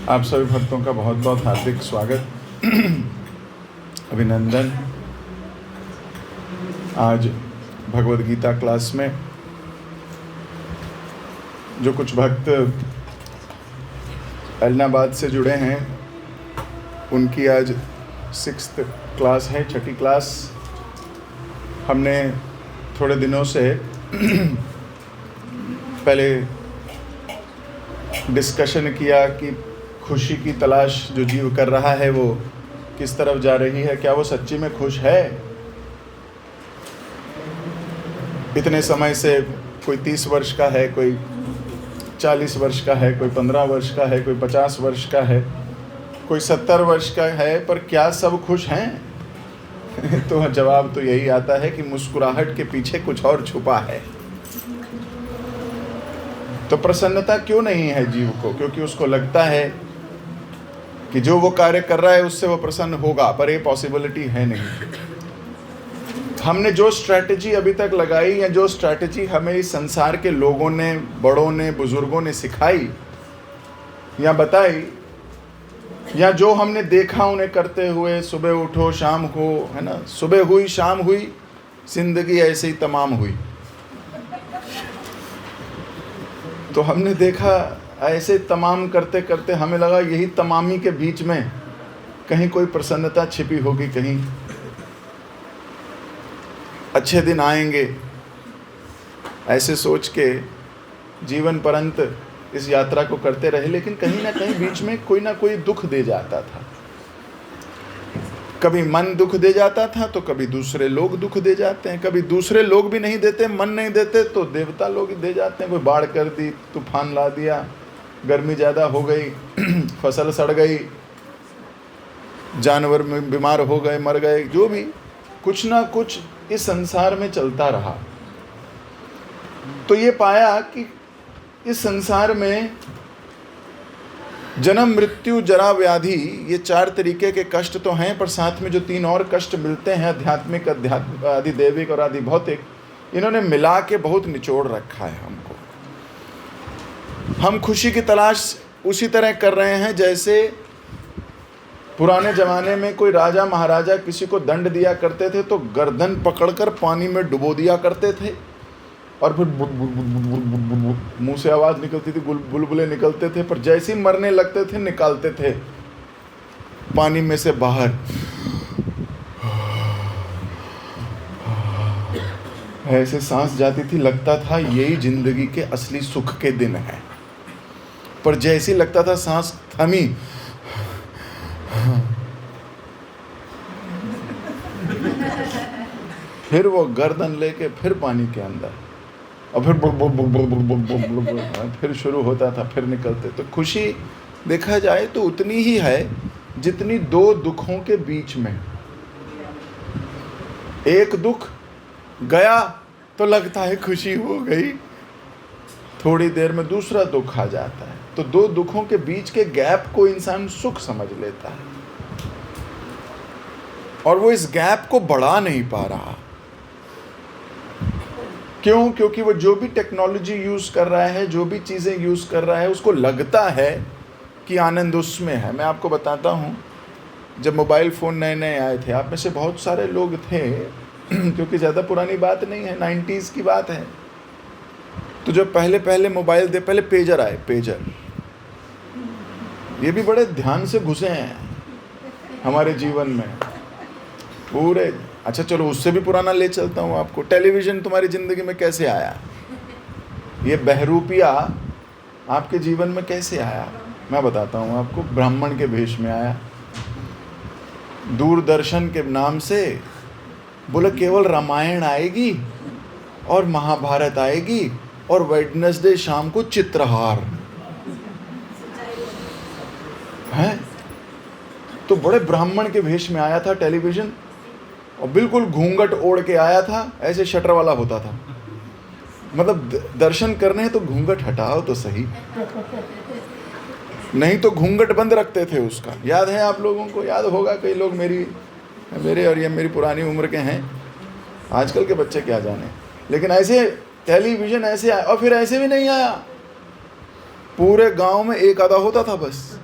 आप सभी भक्तों का बहुत बहुत हार्दिक स्वागत, अभिनंदन। आज भगवद गीता क्लास में जो कुछ भक्त एलनाबाद से जुड़े हैं, उनकी आज 6th क्लास है, 6ठी क्लास। हमने थोड़े दिनों से पहले डिस्कशन किया कि खुशी की तलाश जो जीव कर रहा है वो किस तरफ जा रही है, क्या वो सच्ची में खुश है। इतने समय से कोई 30 वर्ष का है, कोई 40 वर्ष का है, कोई 15 वर्ष का है, कोई 50 वर्ष का है, कोई 70 वर्ष का है, पर क्या सब खुश हैं? तो जवाब तो यही आता है कि मुस्कुराहट के पीछे कुछ और छुपा है। तो प्रसन्नता क्यों नहीं है जीव को? क्योंकि उसको लगता है कि जो वो कार्य कर रहा है उससे वो प्रसन्न होगा, पर ये पॉसिबिलिटी है नहीं। हमने जो स्ट्रैटेजी अभी तक लगाई या जो स्ट्रैटेजी हमें इस संसार के लोगों ने, बड़ों ने, बुजुर्गों ने सिखाई या बताई, या जो हमने देखा उन्हें करते हुए, सुबह उठो शाम हो, है ना, सुबह हुई शाम हुई, जिंदगी ऐसे ही तमाम हुई। तो हमने देखा ऐसे तमाम करते करते हमें लगा यही तमामी के बीच में कहीं कोई प्रसन्नता छिपी होगी, कहीं अच्छे दिन आएंगे। ऐसे सोच के जीवन पर्यंत इस यात्रा को करते रहे, लेकिन कहीं ना कहीं बीच में कोई ना कोई दुख दे जाता था। कभी मन दुख दे जाता था तो कभी दूसरे लोग दुख दे जाते हैं। कभी दूसरे लोग भी नहीं देते, मन नहीं देते तो देवता लोग दे जाते हैं। कोई बाढ़ कर दी, तूफान ला दिया, गर्मी ज़्यादा हो गई, फसल सड़ गई, जानवर में बीमार हो गए, मर गए, जो भी कुछ ना कुछ इस संसार में चलता रहा। तो ये पाया कि इस संसार में जन्म, मृत्यु, जरा, व्याधि, ये 4 तरीके के कष्ट तो हैं, पर साथ में जो 3 और कष्ट मिलते हैं, आध्यात्मिक, आधिदैविक और आधिभौतिक, इन्होंने मिला के बहुत निचोड़ रखा है हमको। हम खुशी की तलाश उसी तरह कर रहे हैं जैसे पुराने ज़माने में कोई राजा महाराजा किसी को दंड दिया करते थे तो गर्दन पकड़कर पानी में डुबो दिया करते थे, और फिर मुंह से आवाज़ निकलती थी, बुलबुले निकलते थे, पर जैसे ही मरने लगते थे निकालते थे पानी में से बाहर। ऐसे सांस जाती थी, लगता था यही जिंदगी के असली सुख के दिन है। पर जैसे ही लगता था सांस थमी, फिर वो गर्दन लेके फिर पानी के अंदर, और फिर शुरू होता था, फिर निकलते। तो खुशी देखा जाए तो उतनी ही है जितनी 2 दुखों के बीच में। एक दुख गया तो लगता है खुशी हो गई, थोड़ी देर में दूसरा दुख आ जाता है। तो 2 दुखों के बीच के गैप को इंसान सुख समझ लेता है, और वो इस गैप को बढ़ा नहीं पा रहा। क्यों? क्योंकि वो जो भी टेक्नोलॉजी यूज़ कर रहा है, जो भी चीज़ें यूज़ कर रहा है, उसको लगता है कि आनंद उसमें है। मैं आपको बताता हूँ, जब मोबाइल फ़ोन नए नए आए थे, आप में से बहुत सारे लोग थे क्योंकि ज़्यादा पुरानी बात नहीं है, 90s की बात है। तो जब पहले मोबाइल थे, पहले पेजर आए, पेजर, ये भी बड़े ध्यान से घुसे हैं हमारे जीवन में पूरे। अच्छा चलो उससे भी पुराना ले चलता हूँ आपको। टेलीविज़न तुम्हारी ज़िंदगी में कैसे आया? ये बहरूपिया आपके जीवन में कैसे आया? मैं बताता हूँ आपको। ब्राह्मण के भेष में आया, दूरदर्शन के नाम से बोले केवल रामायण आएगी और महाभारत आएगी और वेडनेसडे शाम को चित्रहार है। तो बड़े ब्राह्मण के भेष में आया था टेलीविज़न, और बिल्कुल घूंघट ओढ़ के आया था, ऐसे शटर वाला होता था। मतलब दर्शन करने हैं तो घूंघट हटाओ तो सही, नहीं तो घूंघट बंद रखते थे उसका। याद है आप लोगों को? याद होगा, कई लोग मेरे और ये मेरी पुरानी उम्र के हैं, आजकल के बच्चे क्या जाने। लेकिन ऐसे टेलीविज़न ऐसे आया, और फिर ऐसे भी नहीं आया, पूरे गांव में एक आधा होता था बस,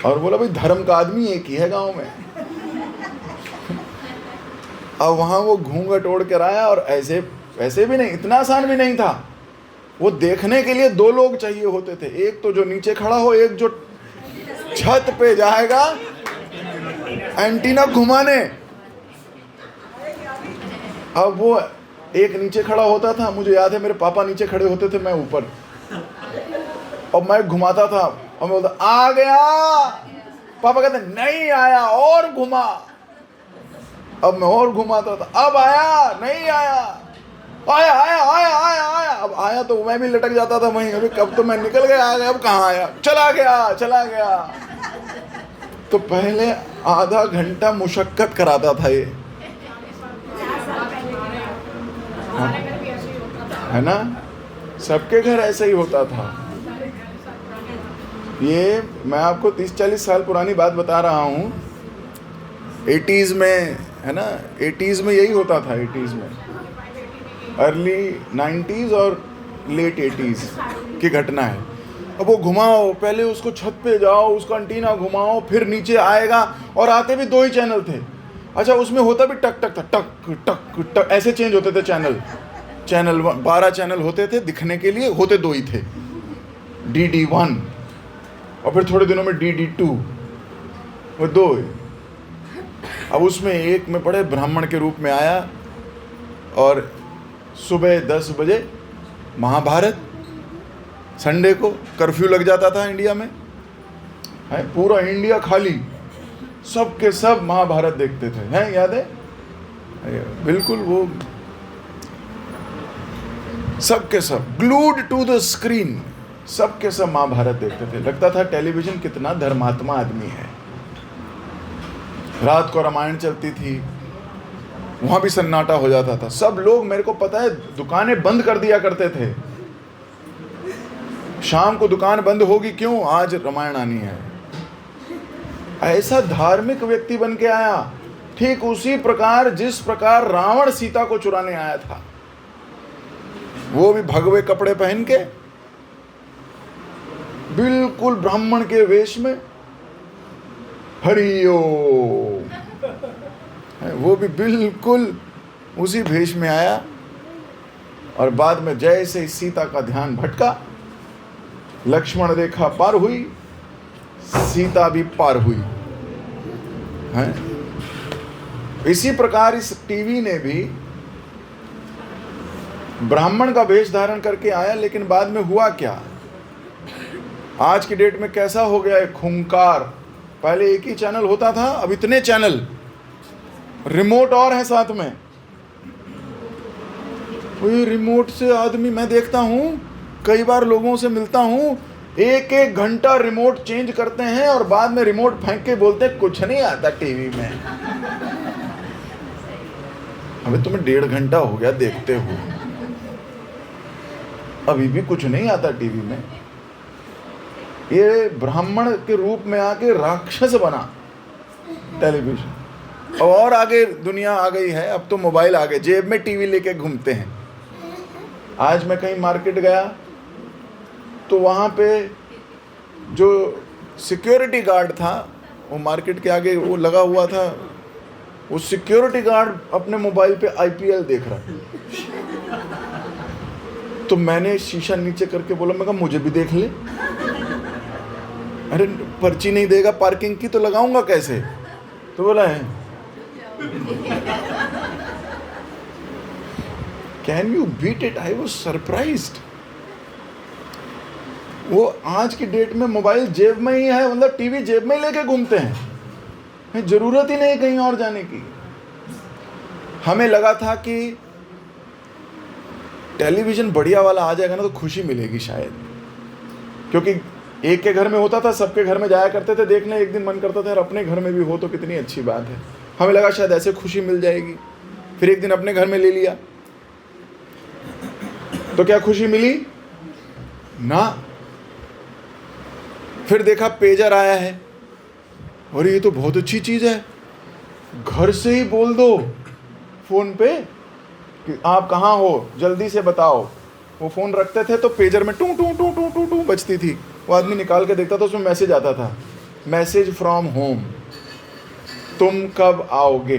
और बोला भाई धर्म का आदमी एक ही है गांव में। अब वहां वो घूंघट ओढ़ कर आया, और ऐसे भी नहीं, इतना आसान भी नहीं था। वो देखने के लिए 2 लोग चाहिए होते थे, एक तो जो नीचे खड़ा हो, एक जो छत पे जाएगा एंटीना घुमाने। अब वो एक नीचे खड़ा होता था, मुझे याद है मेरे पापा नीचे खड़े होते थे, मैं ऊपर, और मैं घुमाता था और मैं बोलता आ गया, पापा कहते नहीं आया और घुमा। अब मैं और घुमाता था, अब आया नहीं आया, आया आया आया आया आया। अब आया तो मैं भी लटक जाता था वहीं, अभी कब तो मैं निकल गया, आ गया, अब कहाँ आया, चला गया। तो पहले आधा घंटा मुशक्कत कराता था ये, है ना? सबके घर ऐसे ही होता था। ये मैं आपको 30-40 साल पुरानी बात बता रहा हूँ। 80s में, है ना, 80s में यही होता था। 80s में, अर्ली 90s और लेट 80s की घटना है। अब वो घुमाओ, पहले उसको छत पे जाओ, उसका एंटीना घुमाओ, फिर नीचे आएगा, और आते भी 2 ही चैनल थे। अच्छा, उसमें होता भी टक टक था, टक टक टक, ऐसे चेंज होते थे चैनल। 12 चैनल होते थे, दिखने के लिए होते 2 ही थे, DD1 और फिर थोड़े दिनों में DD2, वो 2 ही। अब उसमें एक में बड़े ब्राह्मण के रूप में आया, और सुबह 10 बजे महाभारत, संडे को कर्फ्यू लग जाता था इंडिया में, है, पूरा इंडिया खाली, सब के सब महाभारत देखते थे, हैं, याद है? बिल्कुल, वो सब के सब ग्लूड टू द स्क्रीन, सब के सब महाभारत देखते थे। लगता था टेलीविजन कितना धर्मात्मा आदमी है। रात को रामायण चलती थी, वहां भी सन्नाटा हो जाता था। सब लोग, मेरे को पता है, दुकानें बंद कर दिया करते थे। शाम को दुकान बंद होगी, क्यों? आज रामायण आनी है। ऐसा धार्मिक व्यक्ति बन के आया, ठीक उसी प्रकार जिस प्रकार रावण सीता को चुराने आया था, वो भी भगवे कपड़े पहन के, बिल्कुल ब्राह्मण के वेश में, हरिओ, वो भी बिल्कुल उसी भेष में आया। और बाद में जैसे ही सीता का ध्यान भटका, लक्ष्मण रेखा पार हुई, सीता भी पार हुई, है? इसी प्रकार इस टीवी ने भी ब्राह्मण का वेश धारण करके आया, लेकिन बाद में हुआ क्या? आज की डेट में कैसा हो गया है? खूंखार। पहले एक ही चैनल होता था, अब इतने चैनल, रिमोट और है साथ में। वो रिमोट से आदमी, मैं देखता हूँ, कई बार लोगों से मिलता हूँ, 1-1 घंटा रिमोट चेंज करते हैं, और बाद में रिमोट फेंक के बोलते हैं कुछ नहीं आता टीवी में। अबे तुम्हें 1.5 घंटा हो गया देखते हो, अभी भी कुछ नहीं आता टीवी में। ये ब्राह्मण के रूप में आके राक्षस बना टेलीविजन। और आगे दुनिया आ गई है, अब तो मोबाइल आ गए, जेब में टीवी लेके घूमते हैं। आज मैं कहीं मार्केट गया, तो वहाँ पे जो सिक्योरिटी गार्ड था, वो मार्केट के आगे वो लगा हुआ था, वो सिक्योरिटी गार्ड अपने मोबाइल पे IPL देख रहा है। तो मैंने शीशा नीचे करके बोला, मैं कहा मुझे भी देख ले। अरे पर्ची नहीं देगा पार्किंग की तो लगाऊंगा कैसे? तो बोला है, can you beat it? I was surprised. वो आज की डेट में मोबाइल जेब में ही है, मतलब टीवी जेब में ही लेके घूमते हैं, जरूरत ही नहीं कहीं और जाने की। हमें लगा था कि टेलीविजन बढ़िया वाला आ जाएगा ना तो खुशी मिलेगी शायद, क्योंकि एक के घर में होता था, सबके घर में जाया करते थे देखने। एक दिन मन करता था यार अपने घर में भी हो तो कितनी अच्छी बात है। हमें लगा शायद ऐसे खुशी मिल जाएगी। फिर एक दिन अपने घर में ले लिया, तो क्या खुशी मिली ना? फिर देखा पेजर आया है, और ये तो बहुत अच्छी चीज है, घर से ही बोल दो फोन पे कि आप कहाँ हो, जल्दी से बताओ। वो फोन रखते थे तो पेजर में टू टू टू टू टू टू बजती थी, वो आदमी निकाल के देखता था, उसमें मैसेज आता था, मैसेज फ्रॉम होम, तुम कब आओगे।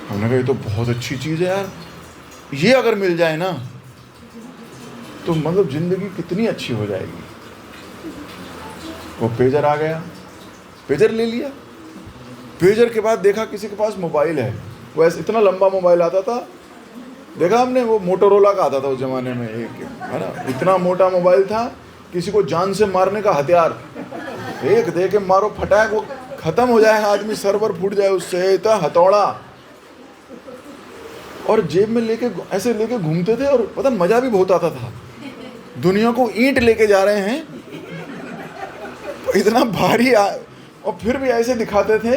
हमने कहा ये तो बहुत अच्छी चीज़ है यार, ये अगर मिल जाए ना तो मतलब ज़िंदगी कितनी अच्छी हो जाएगी। वो पेजर आ गया, पेजर ले लिया। पेजर के बाद देखा किसी के पास मोबाइल है, वो ऐसे इतना लंबा मोबाइल आता था, देखा हमने, वो मोटोरोला का आता था उस ज़माने में, एक है ना, इतना मोटा मोबाइल था, किसी को जान से मारने का हथियार, एक दे के मारो फटाक वो ख़त्म हो जाएगा, आदमी सर्वर फूट जाए उससे, इतना हथौड़ा। और जेब में लेके ऐसे लेके घूमते थे, और पता मज़ा भी बहुत आता था। दुनिया को ईंट लेके जा रहे हैं, इतना भारी और फिर भी ऐसे दिखाते थे।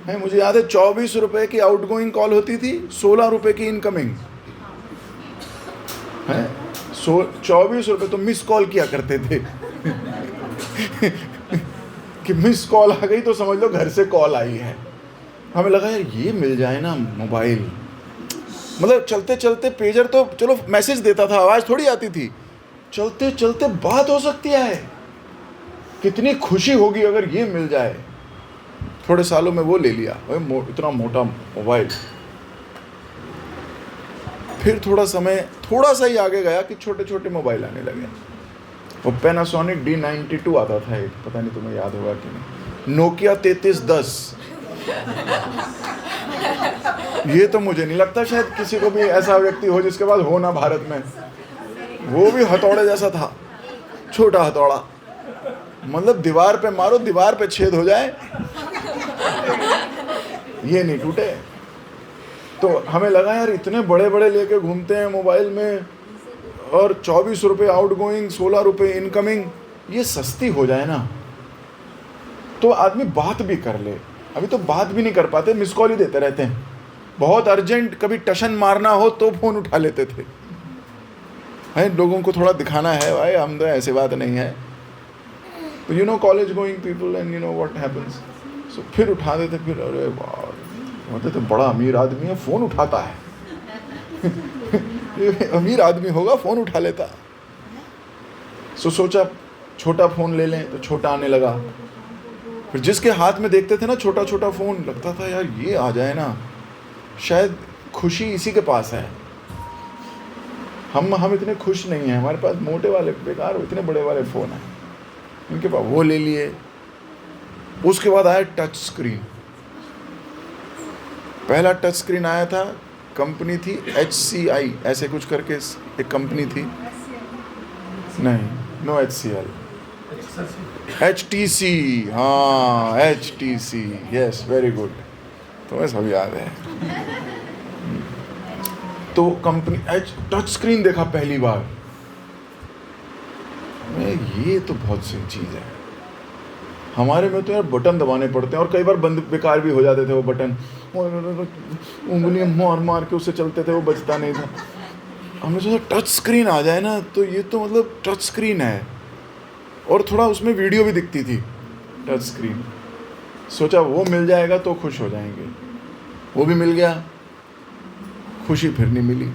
है, मुझे याद है 24 रुपए की आउटगोइंग कॉल होती थी, 16 रुपए की इनकमिंग है। 24 रुपए तो मिस कॉल किया करते थे कि मिस कॉल आ गई तो समझ लो घर से कॉल आई है। हमें लगा यार ये मिल जाए ना मोबाइल, मतलब चलते चलते पेजर तो चलो मैसेज देता था, आवाज़ थोड़ी आती थी, चलते चलते बात हो सकती है, कितनी खुशी होगी अगर ये मिल जाए। थोड़े सालों में वो ले लिया, इतना मोटा मोबाइल। फिर थोड़ा समय थोड़ा सा ही आगे गया कि छोटे छोटे मोबाइल आने लगे। वो पैनासोनिक D92 आता था एक, पता नहीं तुम्हें याद होगा कि नहीं, नोकिया 3310। ये तो मुझे नहीं लगता शायद किसी को भी ऐसा व्यक्ति हो जिसके पास हो ना भारत में। वो भी हथौड़े जैसा था, छोटा हथौड़ा, मतलब दीवार पे मारो दीवार पे छेद हो जाए, ये नहीं टूटे। तो हमें लगा यार इतने बड़े बड़े लेके घूमते हैं मोबाइल में, और 24 रुपये आउटगोइंग, 16 रुपये इनकमिंग, ये सस्ती हो जाए ना तो आदमी बात भी कर ले। अभी तो बात भी नहीं कर पाते, मिस कॉल ही देते रहते हैं। बहुत अर्जेंट कभी टशन मारना हो तो फ़ोन उठा लेते थे, है, लोगों को थोड़ा दिखाना है भाई हम तो, ऐसी बात नहीं है। तो you know college going people and you know what happens, so फिर उठा देते, फिर अरे वाह होते तो बड़ा अमीर आदमी है फ़ोन उठाता है अमीर आदमी होगा फ़ोन उठा लेता। सो सोचा छोटा फ़ोन ले लें, तो छोटा आने लगा। फिर जिसके हाथ में देखते थे ना छोटा छोटा फ़ोन, लगता था यार ये आ जाए ना, शायद खुशी इसी के पास है। हम इतने खुश नहीं हैं, हमारे पास मोटे वाले बेकार इतने बड़े वाले फ़ोन हैं, इनके पास वो ले लिए। उसके बाद आया टच स्क्रीन। पहला टच स्क्रीन आया था, कंपनी थी HCI ऐसे कुछ करके एक कंपनी थी, नहीं नो HCL, HTC, हाँ HTC, यस वेरी गुड, तुम्हें सब याद है। तो कंपनी टच स्क्रीन देखा पहली बार, ये तो बहुत सही चीज़ है। हमारे में तो यार बटन दबाने पड़ते हैं, और कई बार बंद बेकार भी हो जाते थे वो बटन, उंगलियां मार मार के उससे चलते थे, वो बचता नहीं था। हमने सोचा टच स्क्रीन आ जाए ना तो ये तो मतलब टच स्क्रीन है, और थोड़ा उसमें वीडियो भी दिखती थी टच स्क्रीन। सोचा वो मिल जाएगा तो खुश हो जाएंगे, वो भी मिल गया, खुशी फिर नहीं मिली।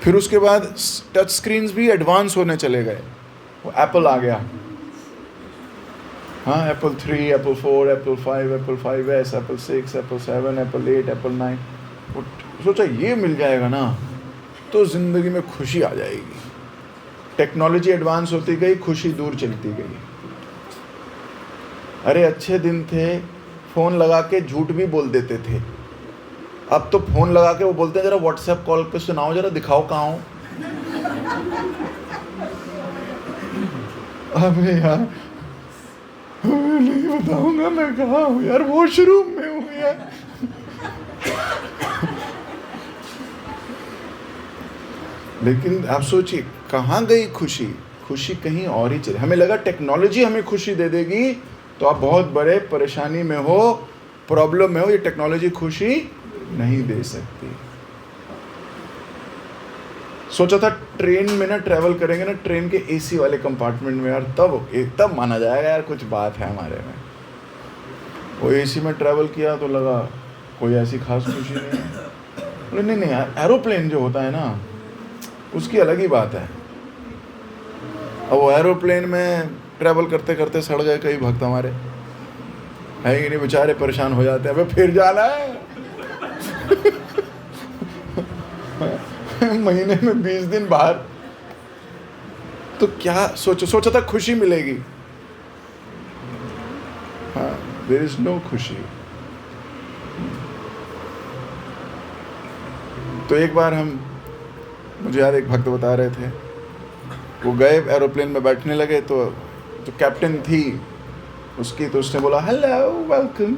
फिर उसके बाद टच स्क्रीन्स भी एडवांस होने चले गए, वो एप्पल आ गया, हाँ Apple 3, Apple 4, Apple 5, Apple 5S, Apple 6, Apple 7, Apple 8, Apple 9। सोचा ये मिल जाएगा ना तो ज़िंदगी में खुशी आ जाएगी। टेक्नोलॉजी एडवांस होती गई, खुशी दूर चलती गई। अरे अच्छे दिन थे, फ़ोन लगा के झूठ भी बोल देते थे। अब तो फ़ोन लगा के वो बोलते हैं जरा व्हाट्सएप कॉल पे सुनाओ, जरा दिखाओ कहाँ हो। अबे यार नहीं बताऊंगा मैं कहाँ हूँ यार, वॉशरूम में हूँ यार। लेकिन आप सोचिए कहाँ गई खुशी, खुशी कहीं और ही चली। हमें लगा टेक्नोलॉजी हमें खुशी दे देगी, तो आप बहुत बड़े परेशानी में हो, प्रॉब्लम में हो, ये टेक्नोलॉजी खुशी नहीं दे सकती। सोचा था ट्रेन में ना ट्रैवल करेंगे ना, ट्रेन के AC वाले कंपार्टमेंट में यार, तब माना जाएगा यार कुछ बात है हमारे में। वो AC में ट्रैवल किया तो लगा कोई ऐसी खास खुशी नहीं है। नहीं नहीं यार, एरोप्लेन जो होता है ना उसकी अलग ही बात है। अब वो एरोप्लेन में ट्रैवल करते करते सड़ गए कई भक्त हमारे, है कि नहीं, बेचारे परेशान हो जाते हैं, अबे फिर जाना है महीने में 20 दिन बाहर, तो क्या सोचा था खुशी मिलेगी, हाँ, देयर इज नो खुशी। तो एक बार मुझे याद, एक भक्त बता रहे थे, वो गए एरोप्लेन में बैठने लगे, तो जो कैप्टन थी उसकी, तो उसने बोला hello welcome,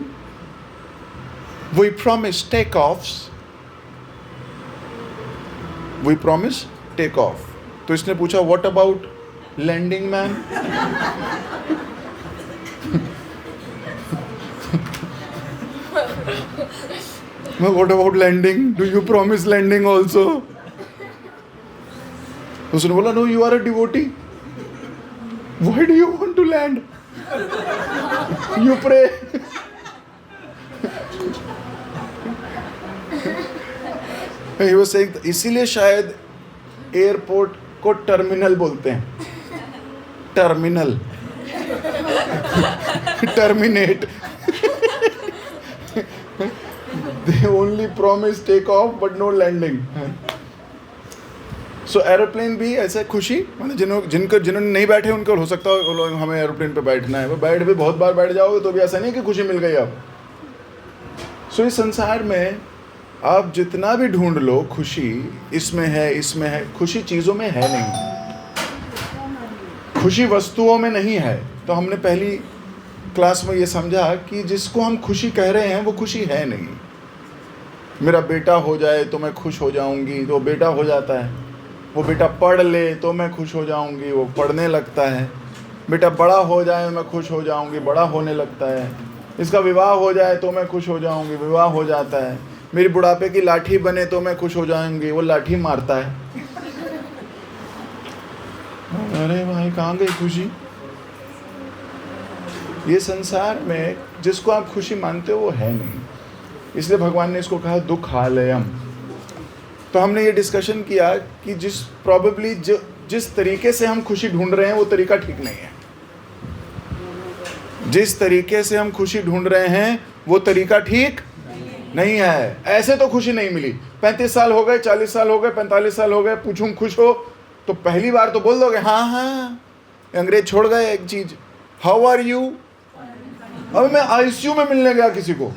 we promise take offs, we promise take off. तो इसने पूछा what about landing man, what about landing, do you promise landing also? उसने बोला no, you are a devotee, why do you want to land, you pray. He was saying, इसीलिए शायद airport को terminal बोलते हैं, terminal, terminate, they only promise take off but no landing। So aeroplane भी ऐसा खुशी, मतलब जिन्होंने नहीं बैठे उनको हो सकता है हमें एरोप्लेन पे बैठना है, वो बैठ भी बहुत बार बैठ जाओगे तो भी ऐसा नहीं कि खुशी मिल गई अब। सो इस संसार में आप जितना भी ढूंढ लो खुशी इसमें है, खुशी चीज़ों में है नहीं, खुशी वस्तुओं में नहीं है। तो हमने पहली क्लास में ये समझा कि जिसको हम खुशी कह रहे हैं वो खुशी है नहीं। मेरा बेटा हो जाए तो मैं खुश हो जाऊंगी, तो बेटा हो जाता है। वो बेटा पढ़ ले तो मैं खुश हो जाऊंगी, वो पढ़ने लगता है। बेटा बड़ा हो जाए मैं खुश हो जाऊंगी, बड़ा होने लगता है। इसका विवाह हो जाए तो मैं खुश हो जाऊंगी, विवाह हो जाता है। मेरी बुढ़ापे की लाठी बने तो मैं खुश हो जाऊंगी, वो लाठी मारता है। अरे भाई कहाँ गई खुशी? ये संसार में जिसको आप खुशी मानते हो वो है नहीं, इसलिए भगवान ने इसको कहा दुखालयम। तो हमने ये डिस्कशन किया कि जिस तरीके से हम खुशी ढूंढ रहे हैं वो तरीका ठीक नहीं है। जिस तरीके से हम खुशी ढूंढ रहे हैं वो तरीका ठीक नहीं है। ऐसे तो खुशी नहीं मिली। 35 साल हो गए, 40 साल हो गए, 45 साल हो गए, पूछूं खुश हो तो पहली बार तो बोल दोगे हाँ हाँ। अंग्रेज छोड़ गए एक चीज, हाउ आर यू। अब मैं आईसीयू में मिलने गया किसी को,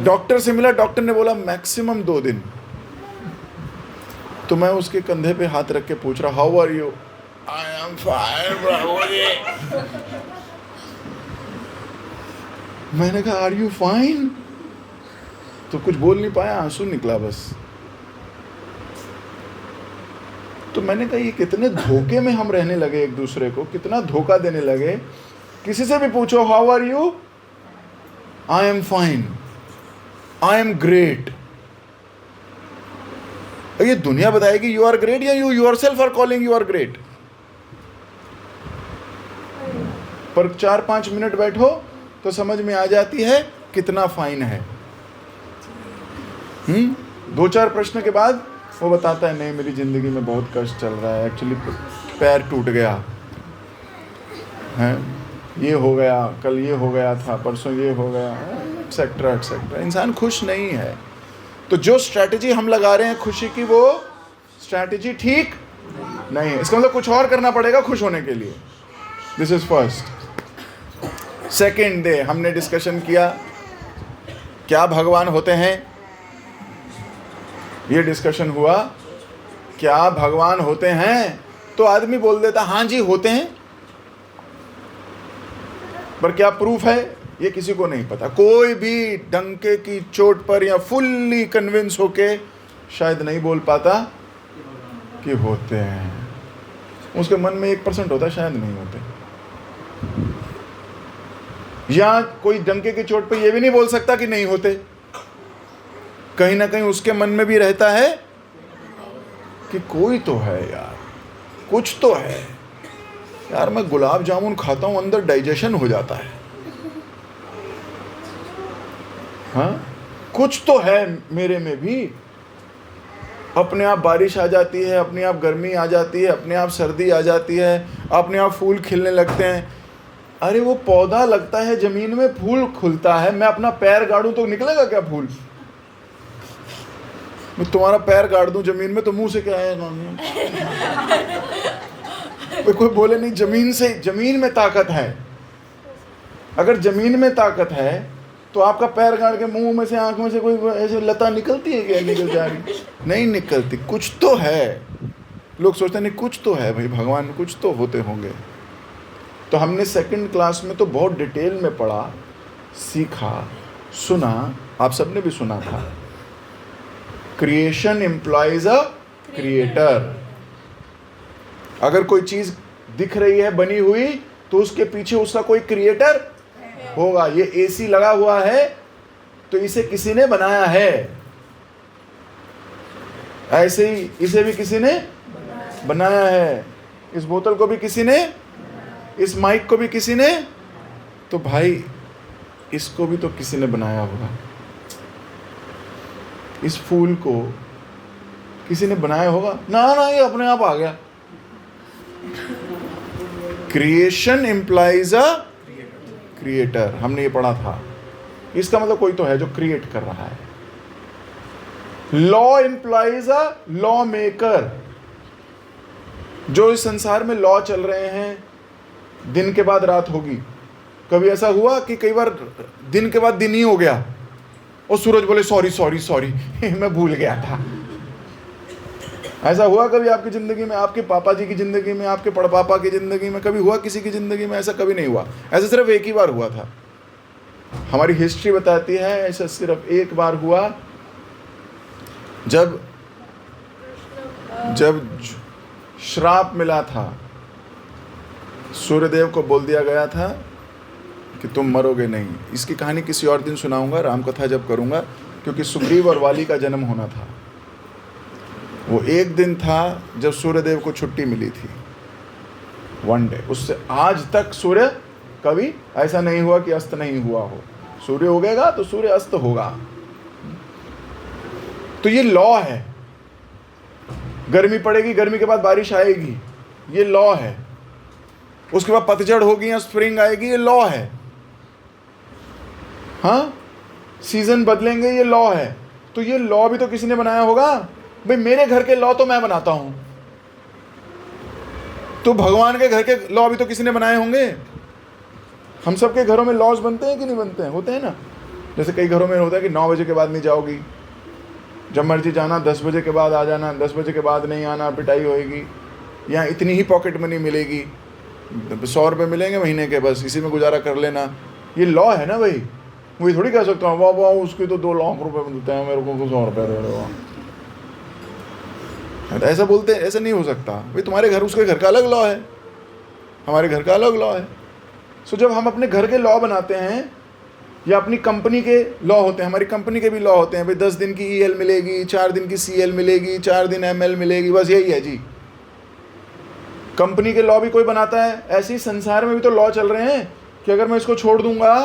डॉक्टर से मिला, डॉक्टर ने बोला मैक्सिमम 2 दिन। तो मैं उसके कंधे पे हाथ रख के पूछ रहा how are you, I am fine Babuji. मैंने कहा आर यू फाइन, तो कुछ बोल नहीं पाया, आंसू निकला बस। तो मैंने कहा ये कितने धोखे में हम रहने लगे एक दूसरे को, कितना धोखा देने लगे। किसी से भी पूछो how are you, I am fine, I am great. ये दुनिया बताएगी यू आर ग्रेट या you yourself are calling you are great. पर 4-5 मिनट बैठो तो समझ में आ जाती है कितना फाइन है। 2-4 प्रश्न के बाद वो बताता है नहीं मेरी जिंदगी में बहुत कष्ट चल रहा है, एक्चुअली पैर टूट गया है, ये हो गया, कल ये हो गया था, परसों ये हो गया, एक्सेट्रा एक्सेट्रा। इंसान खुश नहीं है। तो जो स्ट्रैटेजी हम लगा रहे हैं खुशी की वो स्ट्रैटेजी ठीक नहीं है। इसका मतलब कुछ और करना पड़ेगा खुश होने के लिए। This is first. Second day हमने डिस्कशन किया क्या भगवान होते हैं। ये डिस्कशन हुआ क्या भगवान होते हैं, तो आदमी बोल देता हाँ जी होते हैं, पर क्या प्रूफ है ये किसी को नहीं पता। कोई भी डंके की चोट पर या फुल्ली कन्विंस होके शायद नहीं बोल पाता कि होते हैं। उसके मन में 1% होता है शायद नहीं होते, या कोई डंके की चोट पर यह भी नहीं बोल सकता कि नहीं होते। कहीं ना कहीं उसके मन में भी रहता है कि कोई तो है यार, कुछ तो है यार। मैं गुलाब जामुन खाता हूं अंदर डाइजेशन हो जाता है, हाँ कुछ तो है मेरे में भी। अपने आप बारिश आ जाती है, अपने आप गर्मी आ जाती है, अपने आप सर्दी आ जाती है, अपने आप फूल खिलने लगते हैं। अरे वो पौधा लगता है जमीन में, फूल खुलता है, मैं अपना पैर गाड़ूं तो निकलेगा क्या फूल? मैं तुम्हारा पैर गाड़ दूं जमीन में तो मुंह से क्या आएगा? कोई बोले नहीं, जमीन में ताकत है। अगर जमीन में ताकत है तो आपका पैर गाड़ के मुंह में से, आंख में से कोई ऐसे लता निकलती है क्या? निकल जा रही नहीं निकलती। कुछ तो है। लोग सोचते नहीं कुछ तो है भाई, भगवान कुछ तो होते होंगे। तो हमने सेकंड क्लास में तो बहुत डिटेल में पढ़ा, सीखा, सुना, आप सबने भी सुना था। Creation employees a creator. अगर कोई चीज दिख रही है बनी हुई तो उसके पीछे उसका कोई क्रिएटर होगा। ये एसी लगा हुआ है तो इसे किसी ने बनाया है। ऐसे ही इसे भी किसी ने बनाया है, इस बोतल को भी किसी ने, इस माइक को भी किसी ने। तो भाई इसको भी तो किसी ने बनाया होगा। इस फूल को किसी ने बनाया होगा ना, ये अपने आप आ गया। क्रिएशन इम्प्लाइज अ क्रिएटर, हमने ये पढ़ा था। इसका मतलब कोई तो है जो क्रिएट कर रहा है। Law implies a law maker. जो इस संसार में लॉ चल रहे हैं, दिन के बाद रात होगी। कभी ऐसा हुआ कि कई बार दिन के बाद दिन ही हो गया और सूरज बोले सॉरी मैं भूल गया था। ऐसा हुआ कभी आपकी जिंदगी में, आपके पापा जी की जिंदगी में, आपके पड़पापा की जिंदगी में? कभी हुआ किसी की जिंदगी में? ऐसा कभी नहीं हुआ। ऐसा सिर्फ एक ही बार हुआ था। हमारी हिस्ट्री बताती है ऐसा सिर्फ एक बार हुआ, जब श्राप मिला था। सूर्यदेव को बोल दिया गया था कि तुम मरोगे नहीं। इसकी कहानी किसी और दिन सुनाऊंगा, रामकथा जब करूंगा, क्योंकि सुग्रीव और वाली का जन्म होना था। वो एक दिन था जब सूर्यदेव को छुट्टी मिली थी, वन डे। उससे आज तक सूर्य कभी ऐसा नहीं हुआ कि अस्त नहीं हुआ हो। सूर्य उगेगा तो सूर्य अस्त होगा। तो ये लॉ है। गर्मी पड़ेगी, गर्मी के बाद बारिश आएगी, ये लॉ है। उसके बाद पतझड़ होगी या स्प्रिंग आएगी, ये लॉ है। हाँ, सीजन बदलेंगे, ये लॉ है। तो ये लॉ भी तो किसी ने बनाया होगा। भाई मेरे घर के लॉ तो मैं बनाता हूं, तो भगवान के घर के लॉ भी तो किसी ने बनाए होंगे। हम सबके घरों में लॉज बनते हैं कि नहीं बनते हैं? होते हैं ना। जैसे कई घरों में होता है कि 9 बजे के बाद नहीं जाओगी, जब मर्जी जाना, 10 बजे के बाद आ जाना, 10 बजे के बाद नहीं आना, पिटाई होएगी, या इतनी ही पॉकेट मनी मिलेगी, 100 रुपये मिलेंगे महीने के, बस इसी में गुजारा कर लेना। ये लॉ है ना भाई। वही थोड़ी कह सकता हूँ वाह उसकी तो 2 लाख रुपए मिलते हैं, मेरे को 100 रुपये दे रहे हो। ऐसा बोलते हैं, ऐसा नहीं हो सकता भाई। तुम्हारे घर, उसके घर का अलग लॉ है, हमारे घर का अलग लॉ है। सो जब हम अपने घर के लॉ बनाते हैं, या अपनी कंपनी के लॉ होते हैं, हमारी कंपनी के भी लॉ होते हैं। भाई 10 दिन की EL मिलेगी, 4 दिन की CL मिलेगी, 4 दिन ML मिलेगी, बस यही है जी। कंपनी के लॉ भी कोई बनाता है। ऐसे ही संसार में भी तो लॉ चल रहे हैं कि अगर मैं इसको छोड़ दूंगा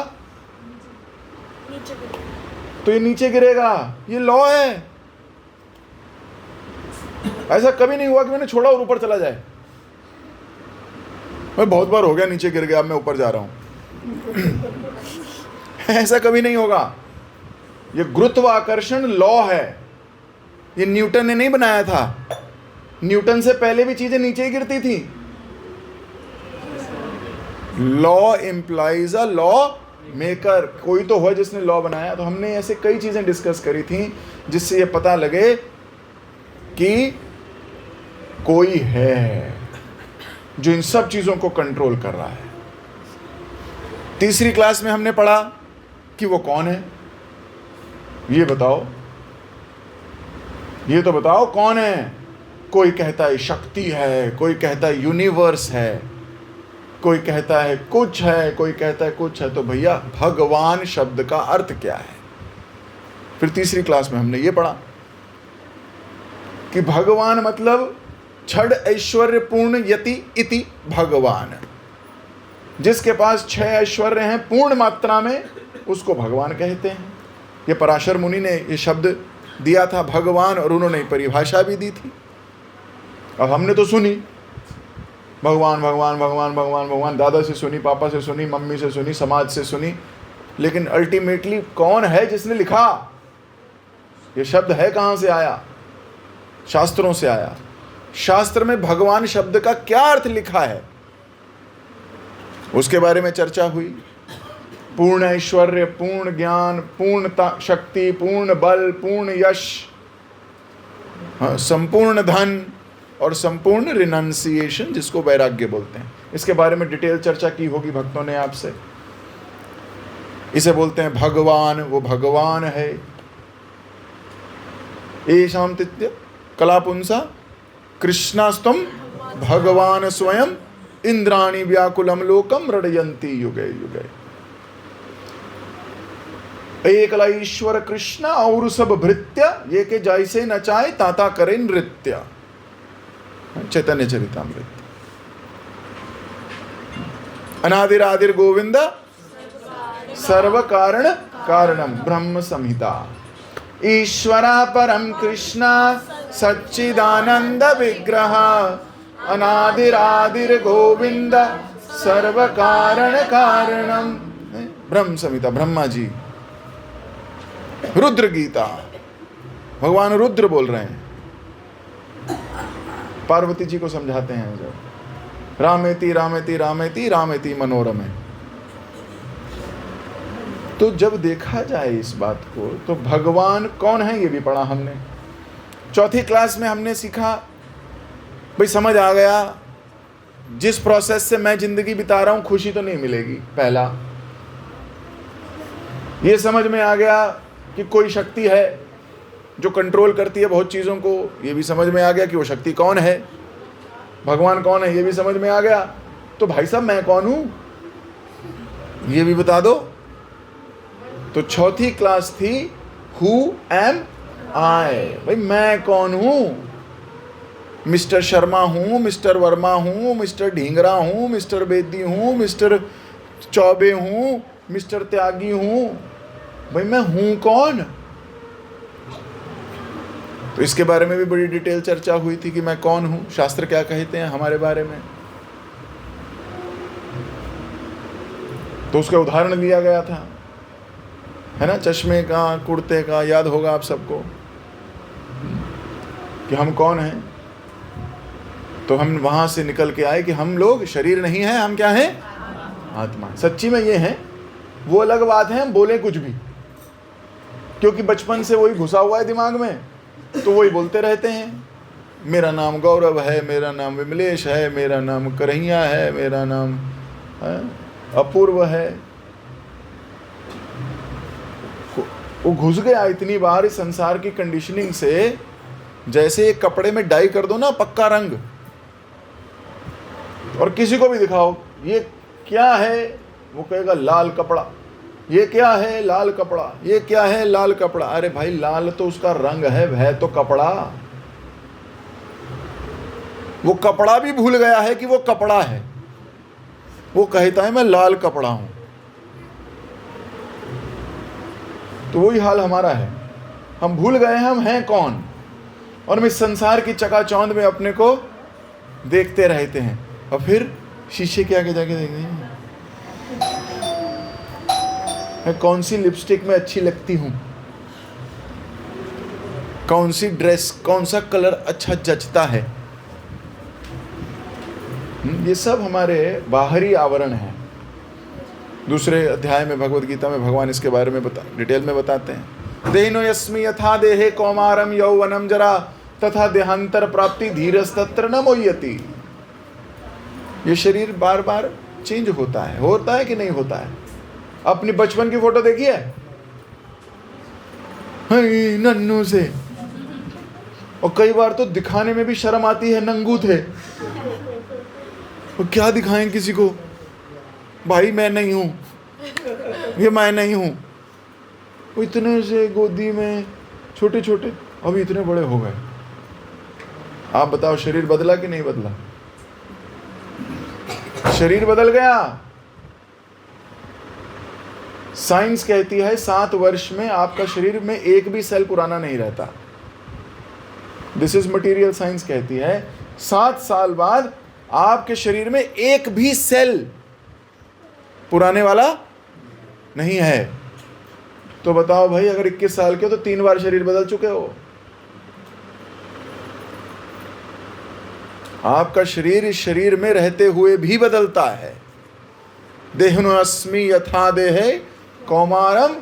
तो ये नीचे गिरेगा। ये लॉ है। ऐसा कभी नहीं हुआ कि मैंने छोड़ा और ऊपर चला जाए। मैं बहुत बार हो गया, नीचे गिर गया, अब मैं ऊपर जा रहा हूं। ऐसा कभी नहीं होगा। ये गुरुत्वाकर्षण लॉ है। ये न्यूटन ने नहीं बनाया था। न्यूटन से पहले भी चीजें नीचे ही गिरती थी। Law implies a law maker. कोई तो हुआ जिसने लॉ बनाया। तो हमने ऐसे कई चीजें डिस्कस करी थी जिससे ये पता लगे कि कोई है जो इन सब चीजों को कंट्रोल कर रहा है। तीसरी क्लास में हमने पढ़ा कि वो कौन है। ये बताओ, ये तो बताओ कौन है। कोई कहता है शक्ति है, कोई कहता है यूनिवर्स है, कोई कहता है कुछ है, कोई कहता है कुछ है। तो भैया भगवान शब्द का अर्थ क्या है? फिर तीसरी क्लास में हमने ये पढ़ा कि भगवान मतलब छड़ ऐश्वर्य पूर्ण यति इति भगवान। जिसके पास 6 ऐश्वर्य हैं पूर्ण मात्रा में, उसको भगवान कहते हैं। ये पराशर मुनि ने ये शब्द दिया था भगवान, और उन्होंने परिभाषा भी दी थी। अब हमने तो सुनी, भगवान भगवान भगवान भगवान भगवान, दादा से सुनी, पापा से सुनी, मम्मी से सुनी, समाज से सुनी, लेकिन अल्टीमेटली कौन है जिसने लिखा? ये शब्द है कहाँ से आया? शास्त्रों से आया। शास्त्र में भगवान शब्द का क्या अर्थ लिखा है, उसके बारे में चर्चा हुई। पूर्ण ऐश्वर्य, पूर्ण ज्ञान, पूर्ण शक्ति, पूर्ण बल, पूर्ण यश, संपूर्ण धन और संपूर्ण रिनंसिएशन, जिसको वैराग्य बोलते हैं। इसके बारे में डिटेल चर्चा की होगी भक्तों ने आपसे। इसे बोलते हैं भगवान, वो भगवान है। एषां तित्य कलापुंसा कृष्णास्तम भगवान स्वयं इंद्राणी व्याकुलम लोकम रडयंती युगे युगे। एकला ईश्वर कृष्ण और सब भृत्य, ये के जैसे नचाए ताता करे नृत्य। चैतन्य चरितामृत। अनादिरादिर गोविंद सर्व कारण कारणम ब्रह्म संहिता। ईश्वरा परम कृष्णा सच्चिदानंद विग्रह, अनादिरादिर गोविंद सर्व कारण कारणम। ब्रह्म संहिता, ब्रह्मा जी। रुद्र गीता, भगवान रुद्र बोल रहे हैं, पार्वती जी को समझाते हैं जब रामेति रामेति रामेति रामेति मनोरमे। तो जब देखा जाए इस बात को, तो भगवान कौन है ये भी पढ़ा हमने। चौथी क्लास में हमने सीखा, भाई समझ आ गया, जिस प्रोसेस से मैं जिंदगी बिता रहा हूं खुशी तो नहीं मिलेगी, पहला। ये समझ में आ गया कि कोई शक्ति है जो कंट्रोल करती है बहुत चीज़ों को, ये भी समझ में आ गया कि वो शक्ति कौन है, भगवान कौन है ये भी समझ में आ गया। तो भाई साहब मैं कौन हूं ये भी बता दो। तो चौथी क्लास थी हु एम आई, भाई मैं कौन हूं। मिस्टर शर्मा हूं, मिस्टर वर्मा हूं, मिस्टर ढींगरा हूं, मिस्टर बेदी हूं, मिस्टर चौबे हूं, मिस्टर त्यागी हूं, भाई मैं हूं कौन। तो इसके बारे में भी बड़ी डिटेल चर्चा हुई थी कि मैं कौन हूं, शास्त्र क्या कहते हैं हमारे बारे में। तो उसका उदाहरण लिया गया था, है ना, चश्मे का, कुर्ते का, याद होगा आप सबको कि हम कौन हैं। तो हम वहां से निकल के आए कि हम लोग शरीर नहीं है, हम क्या हैं? आत्मा। सच्ची में ये हैं, वो अलग बात है हम बोले कुछ भी, क्योंकि बचपन से वही घुसा हुआ है दिमाग में, तो वही बोलते रहते हैं। मेरा नाम गौरव है, मेरा नाम विमलेश है, मेरा नाम करहिया है, मेरा नाम अपूर्व है। वो घुस गया इतनी बार इस संसार की कंडीशनिंग से, जैसे एक कपड़े में डाई कर दो ना पक्का रंग, और किसी को भी दिखाओ ये क्या है, वो कहेगा लाल कपड़ा। ये क्या है? लाल कपड़ा। ये क्या है? लाल कपड़ा। अरे भाई लाल तो उसका रंग है तो कपड़ा। वो कपड़ा भी भूल गया है कि वो कपड़ा है, वो कहता है मैं लाल कपड़ा हूं। तो वही हाल हमारा है, हम भूल गए हैं हम हैं कौन, और हम इस संसार की चकाचौंध में अपने को देखते रहते हैं, और फिर शीशे के आगे जाके देखते हैं मैं कौन सी लिपस्टिक में अच्छी लगती हूँ, कौन सी ड्रेस, कौन सा कलर अच्छा जचता है। ये सब हमारे बाहरी आवरण हैं। दूसरे अध्याय में भगवद गीता में भगवान इसके बारे में डिटेल में बताते हैं। देहिनो यस्मि यथा देहे कौमारम यौवनम जरा तथा देहांतर प्राप्ति धीरस्तत्र न मोह्यति। ये शरीर बार बार चेंज होता है कि नहीं होता है। अपनी बचपन की फोटो देखी है नन्नू से, और कई बार तो दिखाने में भी शर्म आती है, नंगू थे और क्या दिखाएं किसी को, भाई मैं नहीं हूं, ये मैं नहीं हूं। वो इतने से गोदी में छोटे छोटे, अभी इतने बड़े हो गए। आप बताओ शरीर बदला कि नहीं बदला? शरीर बदल गया। साइंस कहती है 7 वर्ष में आपका शरीर में एक भी सेल पुराना नहीं रहता। दिस इज मटेरियल साइंस कहती है 7 साल बाद आपके शरीर में एक भी सेल पुराने वाला नहीं है। तो बताओ भाई, अगर 21 साल के हो तो 3 बार शरीर बदल चुके हो। आपका शरीर इस शरीर में रहते हुए भी बदलता है। देहनुअस्मि यथा देहे कौमारम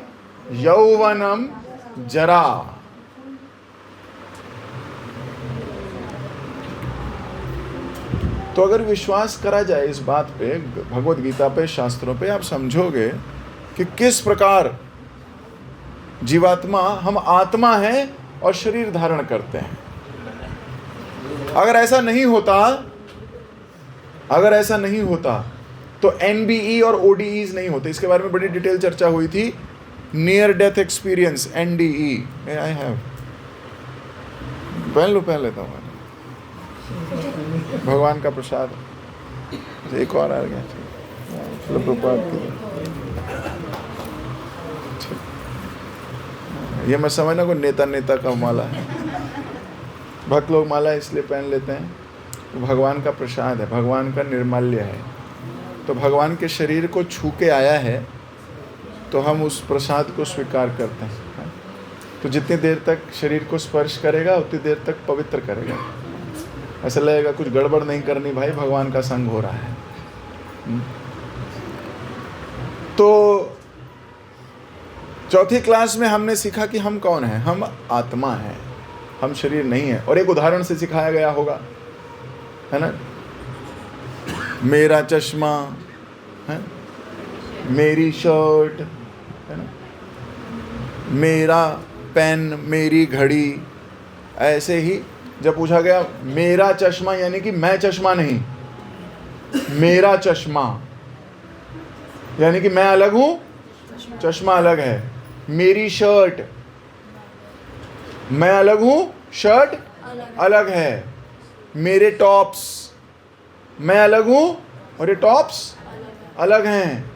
यौवनम जरा। तो अगर विश्वास करा जाए इस बात पे, भगवत गीता पे, शास्त्रों पे, आप समझोगे कि किस प्रकार जीवात्मा, हम आत्मा हैं और शरीर धारण करते हैं। अगर ऐसा नहीं होता तो NBE और ODEs नहीं होते। इसके बारे में बड़ी डिटेल चर्चा हुई थी। Near death experience, NDE। I have पहन लेता हूँ, भगवान का प्रसाद। एक और आ गया, ये मैं समझना कोई नेता का माला है। भक्त लोग माला इसलिए पहन लेते हैं, भगवान का प्रसाद है, भगवान का निर्माल्य है। तो भगवान के शरीर को छू के आया है तो हम उस प्रसाद को स्वीकार करते हैं। तो जितनी देर तक शरीर को स्पर्श करेगा उतनी देर तक पवित्र करेगा। ऐसा लगेगा कुछ गड़बड़ नहीं करनी भाई, भगवान का संग हो रहा है। तो चौथी क्लास में हमने सीखा कि हम कौन हैं। हम आत्मा हैं, हम शरीर नहीं है। और एक उदाहरण से सिखाया गया होगा, है ना, मेरा चश्मा है, मेरी शर्ट है ना, मेरा पेन, मेरी घड़ी। ऐसे ही जब पूछा गया मेरा चश्मा, यानी कि मैं चश्मा नहीं, मेरा चश्मा यानी कि मैं अलग हूं, चश्मा अलग है। मेरी शर्ट, मैं अलग हूं, शर्ट अलग है। मेरे टॉप्स, मैं अलग हूं और ये टॉप्स अलग हैं।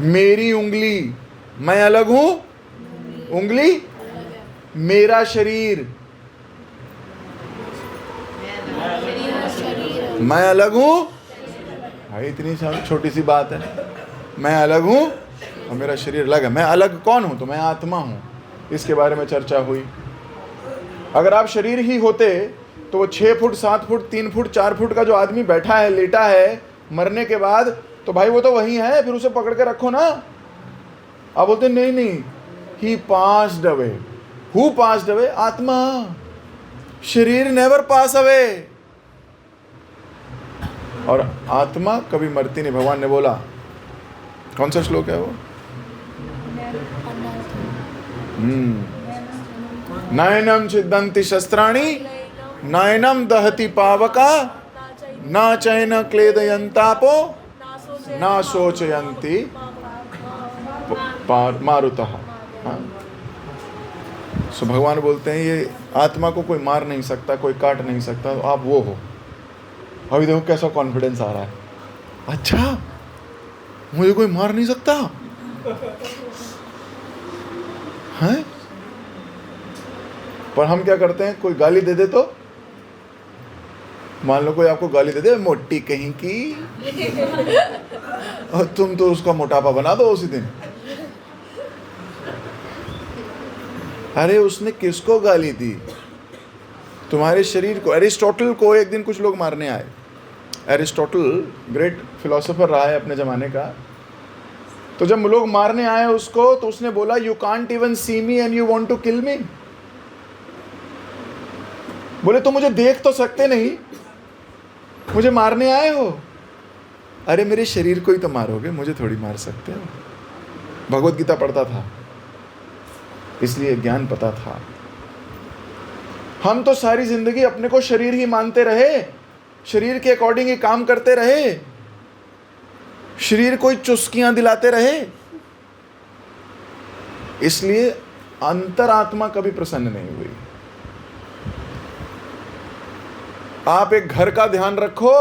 मेरी उंगली, मैं अलग हूं, उंगली। मेरा शरीर, मैं अलग हूं। भाई इतनी छोटी सी बात है, मैं अलग हूं और मेरा शरीर अलग है। मैं अलग कौन हूं? तो मैं आत्मा हूं। इसके बारे में चर्चा हुई। अगर आप शरीर ही होते तो वो 6 फुट, 7 फुट, 3 फुट, 4 फुट का जो आदमी बैठा है, लेटा है मरने के बाद, तो भाई वो तो वही है, फिर उसे पकड़ के रखो ना। आप बोलते नहीं, he passed away. Who passed away? आत्मा। शरीर नेवर पास अवे। और आत्मा कभी मरती नहीं। भगवान ने बोला, कौन सा श्लोक है वो? नयनम छिदन्ति शस्त्राणि, नयनम दहति पावका, न चैन क्लेदयन्तापो, न शोचयन्ति मारुतः। सो भगवान बोलते हैं ये आत्मा को कोई मार नहीं सकता, कोई काट नहीं सकता। तो आप वो हो। अभी देखो कैसा कॉन्फिडेंस आ रहा है। अच्छा, मुझे कोई मार नहीं सकता है? पर हम क्या करते हैं, कोई गाली दे दे तो, मान लो कोई आपको गाली दे दे, मोटी कहीं की, और तुम तो उसका मोटापा बना दो उसी दिन। अरे उसने किसको गाली दी? तुम्हारे शरीर को। एरिस्टोटल को एक दिन कुछ लोग मारने आए। एरिस्टोटल ग्रेट फिलोसोफर रहा है अपने ज़माने का। तो जब लोग मारने आए उसको, तो उसने बोला, you can't even see me and you want to kill me. बोले तो मुझे देख तो सकते नहीं, मुझे मारने आए हो? अरे मेरे शरीर को ही तो मारोगे, मुझे थोड़ी मार सकते हो। भगवत गीता पढ़ता था, इसलिए ज्ञान पता था। हम तो सारी जिंदगी अपने को शरीर ही मानते रहे, शरीर के अकॉर्डिंग ही काम करते रहे, शरीर को ही चुस्कियां दिलाते रहे। इसलिए अंतरात्मा कभी प्रसन्न नहीं हुई। आप एक घर का ध्यान रखो,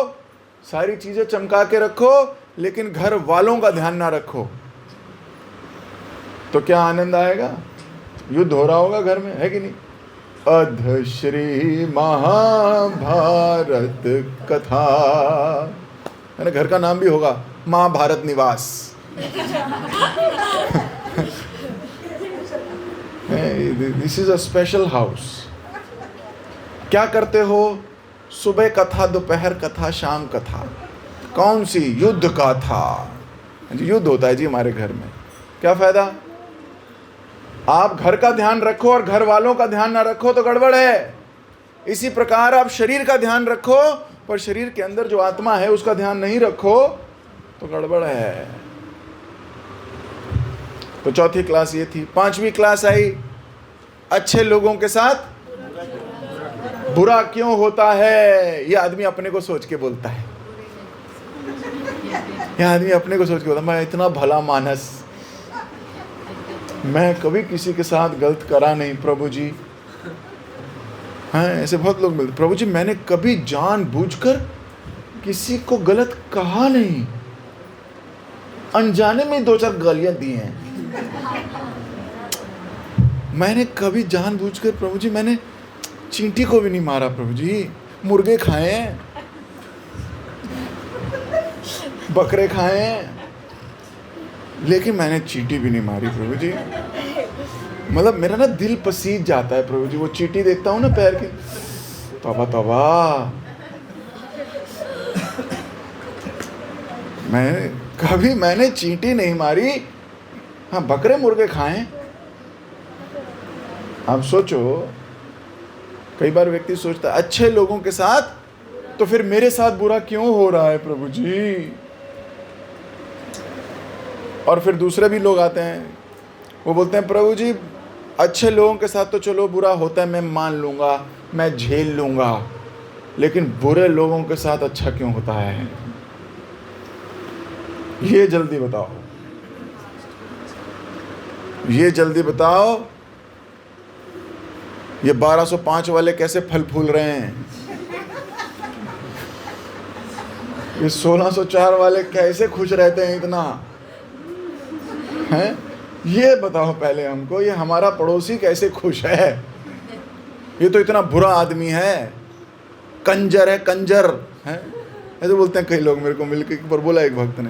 सारी चीजें चमका के रखो, लेकिन घर वालों का ध्यान ना रखो। तो क्या आनंद आएगा? युद्ध हो रहा होगा घर में, है कि नहीं? अध श्री महाभारत कथा, है ना? घर का नाम भी होगा महाभारत निवास। This is a special house. क्या करते हो? सुबह कथा, दोपहर कथा, शाम कथा। कौन सी? युद्ध कथा। युद्ध होता है जी हमारे घर में। क्या फायदा? आप घर का ध्यान रखो और घर वालों का ध्यान ना रखो तो गड़बड़ है। इसी प्रकार आप शरीर का ध्यान रखो पर शरीर के अंदर जो आत्मा है उसका ध्यान नहीं रखो तो गड़बड़ है। तो चौथी क्लास ये थी। पांचवी क्लास आई, अच्छे लोगों के साथ बुरा क्यों होता है? ये आदमी अपने को सोच के बोलता है। ये आदमी अपने को सोच के बोलता है, मैं इतना भला मानस, मैं कभी किसी के साथ गलत करा नहीं प्रभु जी। हाँ, ऐसे बहुत लोग मिलते, प्रभु जी मैंने कभी जानबूझकर किसी को गलत कहा नहीं, अनजाने में 2-4 गालियां दी हैं। मैंने कभी जानबूझकर, प्रभु जी मैंने चींटी को भी नहीं मारा प्रभु जी, मुर्गे खाए हैं, बकरे खाए हैं, लेकिन मैंने चींटी भी नहीं मारी प्रभु जी। मतलब मेरा ना दिल पसीज जाता है प्रभु जी, वो चींटी देखता हूँ ना पैर की, तौबा तौबा। मैंने चींटी नहीं मारी, हाँ बकरे मुर्गे खाए। आप सोचो, कई बार व्यक्ति सोचता है अच्छे लोगों के साथ, तो फिर मेरे साथ बुरा क्यों हो रहा है प्रभु जी? और फिर दूसरे भी लोग आते हैं, वो बोलते हैं प्रभु जी अच्छे लोगों के साथ तो चलो बुरा होता है, मैं मान लूँगा, मैं झेल लूँगा, लेकिन बुरे लोगों के साथ अच्छा क्यों होता है? ये जल्दी बताओ, ये जल्दी बताओ। ये 1205 वाले कैसे फल फूल रहे हैं? ये 1604 वाले कैसे खुश रहते हैं इतना? हैं? ये बताओ पहले हमको, ये हमारा पड़ोसी कैसे खुश है? ये तो इतना बुरा आदमी है, कंजर है, कंजर है, ऐसे बोलते हैं कई लोग। मेरे को मिलकर एक बार बोला एक भक्त ने,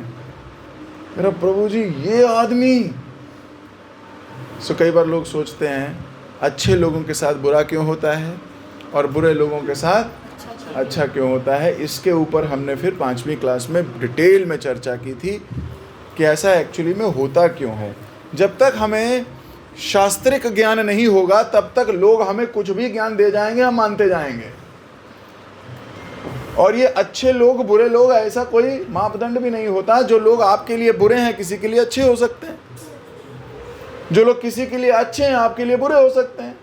मेरा प्रभु जी ये आदमी। सो कई बार लोग सोचते हैं अच्छे लोगों के साथ बुरा क्यों होता है और बुरे लोगों के साथ अच्छा क्यों होता है। इसके ऊपर हमने फिर 5वीं क्लास में डिटेल में चर्चा की थी कि ऐसा एक्चुअली में होता क्यों है। जब तक हमें शास्त्रिक ज्ञान नहीं होगा तब तक लोग हमें कुछ भी ज्ञान दे जाएंगे, हम मानते जाएंगे। और ये अच्छे लोग बुरे लोग ऐसा कोई मापदंड भी नहीं होता। जो लोग आपके लिए बुरे हैं किसी के लिए अच्छे हो सकते हैं, जो लोग किसी के लिए अच्छे हैं आपके लिए बुरे हो सकते हैं।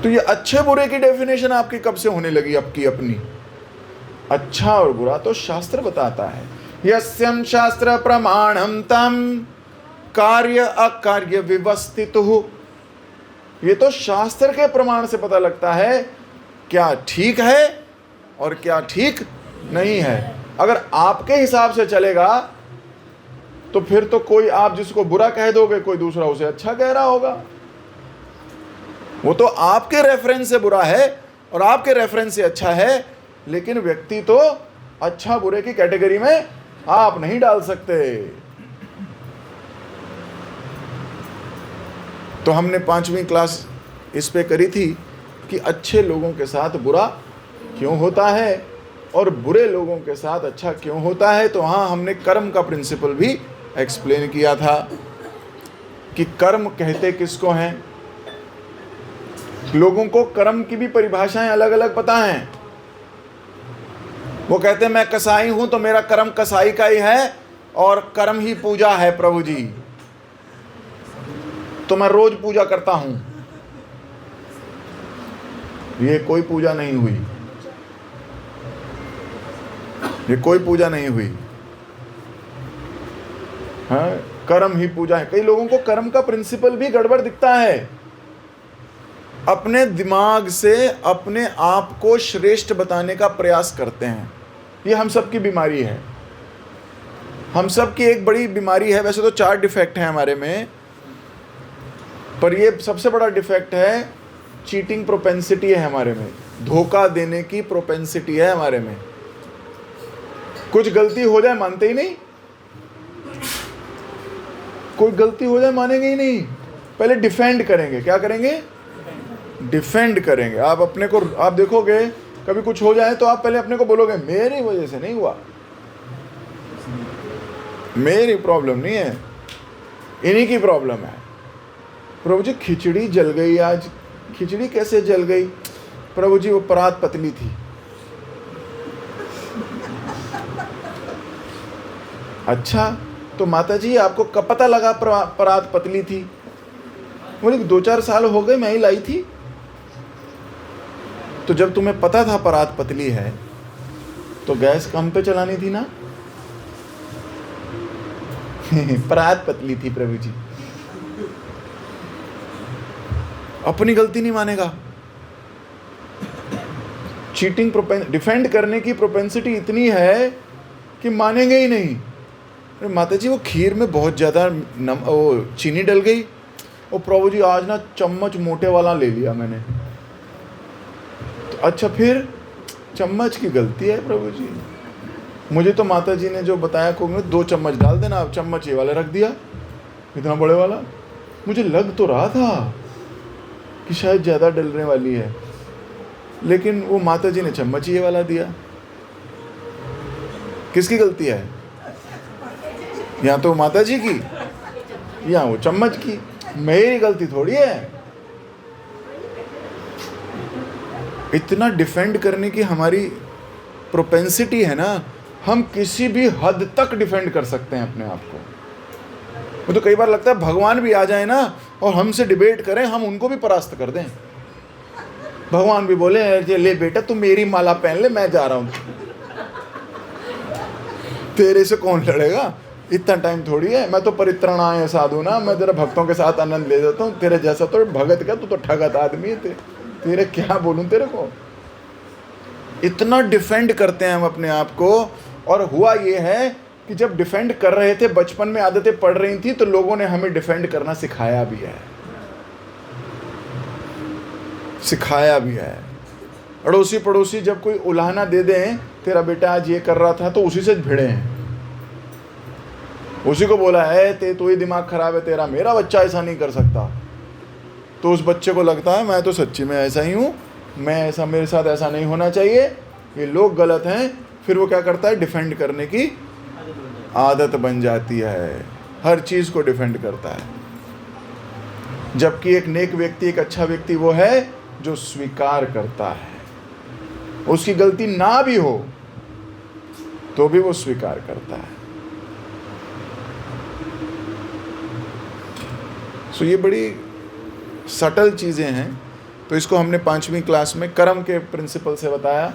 तो ये अच्छे बुरे की डेफिनेशन आपकी कब से होने लगी आपकी अपनी? अच्छा और बुरा तो शास्त्र बताता है। यस्यं शास्त्र प्रमाणम तम कार्य अकार्य विवस्थितुः। ये तो शास्त्र के प्रमाण से पता लगता है क्या ठीक है और क्या ठीक नहीं है। अगर आपके हिसाब से चलेगा तो फिर तो कोई, आप जिसको बुरा कह दोगे कोई दूसरा उसे अच्छा कह रहा होगा। वो तो आपके रेफरेंस से बुरा है और आपके रेफरेंस से अच्छा है, लेकिन व्यक्ति तो अच्छा बुरे की कैटेगरी में आप नहीं डाल सकते। तो हमने 5वीं क्लास इस पे करी थी कि अच्छे लोगों के साथ बुरा क्यों होता है और बुरे लोगों के साथ अच्छा क्यों होता है। तो हाँ, हमने कर्म का प्रिंसिपल भी एक्सप्लेन किया था कि कर्म कहते किसको हैं। लोगों को कर्म की भी परिभाषाएं अलग अलग पता हैं। वो कहते हैं मैं कसाई हूं तो मेरा कर्म कसाई का ही है और कर्म ही पूजा है प्रभु जी, तो मैं रोज पूजा करता हूं। ये कोई पूजा नहीं हुई, ये कोई पूजा नहीं हुई। हाँ, कर्म ही पूजा है। कई लोगों को कर्म का प्रिंसिपल भी गड़बड़ दिखता है। अपने दिमाग से अपने आप को श्रेष्ठ बताने का प्रयास करते हैं। ये हम सबकी बीमारी है। हम सब की एक बड़ी बीमारी है, वैसे तो 4 डिफेक्ट हैं हमारे में, पर ये सबसे बड़ा डिफेक्ट है, चीटिंग प्रोपेंसिटी है हमारे में, धोखा देने की प्रोपेंसिटी है हमारे में। कुछ गलती हो जाए मानते ही नहीं, कोई गलती हो जाए मानेंगे ही नहीं, पहले डिफेंड करेंगे। क्या करेंगे? डिफेंड करेंगे। आप अपने को, आप देखोगे कभी कुछ हो जाए तो आप पहले अपने को बोलोगे मेरी वजह से नहीं हुआ, मेरी प्रॉब्लम नहीं है, इन्हीं की प्रॉब्लम है। प्रभु जी खिचड़ी जल गई आज। खिचड़ी कैसे जल गई? प्रभु जी वो परात पतली थी। अच्छा, तो माता जी आपको कब पता लगा परात पतली थी? बोले 2-4 साल हो गए, मैं ही लाई थी। तो जब तुम्हें पता था परात पतली है तो गैस कम पे चलानी थी ना। परात पतली थी प्रभु जी। अपनी गलती नहीं मानेगा। चीटिंग डिफेंड करने की प्रोपेंसिटी इतनी है कि मानेंगे ही नहीं। अरे माता जी वो खीर में बहुत ज़्यादा वो चीनी डल गई, और प्रभु जी आज ना चम्मच मोटे वाला ले लिया मैंने। तो अच्छा, फिर चम्मच की गलती है प्रभु जी। मुझे तो माता जी ने जो बताया को 2 चम्मच डाल देना, अब चम्मच ये वाला रख दिया, इतना बड़े वाला। मुझे लग तो रहा था कि शायद ज़्यादा डलने वाली है, लेकिन वो माता जी ने चम्मच ये वाला दिया। किसकी गलती है? या तो माता जी की या वो चम्मच की। मेरी गलती थोड़ी है। इतना डिफेंड करने की हमारी प्रोपेंसिटी है ना, हम किसी भी हद तक डिफेंड कर सकते हैं अपने आप को। वो तो कई बार लगता है भगवान भी आ जाए ना और हमसे डिबेट करें, हम उनको भी परास्त कर दें। भगवान भी बोले ले बेटा तू मेरी माला पहन ले, मैं जा रहा हूं, तेरे से कौन लड़ेगा, इतना टाइम थोड़ी है, मैं तो परित्रणाय साधु ना, मैं तेरे भक्तों के साथ आनंद ले जाता हूँ, तेरे जैसा तो भगत का, तू तो ठगत आदमी है, तेरे क्या बोलूं तेरे को। इतना डिफेंड करते हैं हम अपने आप को। और हुआ ये है कि जब डिफेंड कर रहे थे, बचपन में आदतें पड़ रही थी, तो लोगों ने हमें डिफेंड करना सिखाया भी है, सिखाया भी है। अड़ोसी पड़ोसी जब कोई उलाहना दे दें, तेरा बेटा आज ये कर रहा था, तो उसी से भिड़े हैं, उसी को बोला है तो ही दिमाग खराब है तेरा, मेरा बच्चा ऐसा नहीं कर सकता। तो उस बच्चे को लगता है मैं तो सच्ची में ऐसा ही हूँ, मैं ऐसा, मेरे साथ ऐसा नहीं होना चाहिए, ये लोग गलत हैं। फिर वो क्या करता है? डिफेंड करने की आदत बन जाती है, हर चीज़ को डिफेंड करता है। जबकि एक नेक व्यक्ति, एक अच्छा व्यक्ति वो है जो स्वीकार करता है, उसकी गलती ना भी हो तो भी वो स्वीकार करता है। सो ये बड़ी सटल चीज़ें हैं। तो इसको हमने 5वीं क्लास में कर्म के प्रिंसिपल से बताया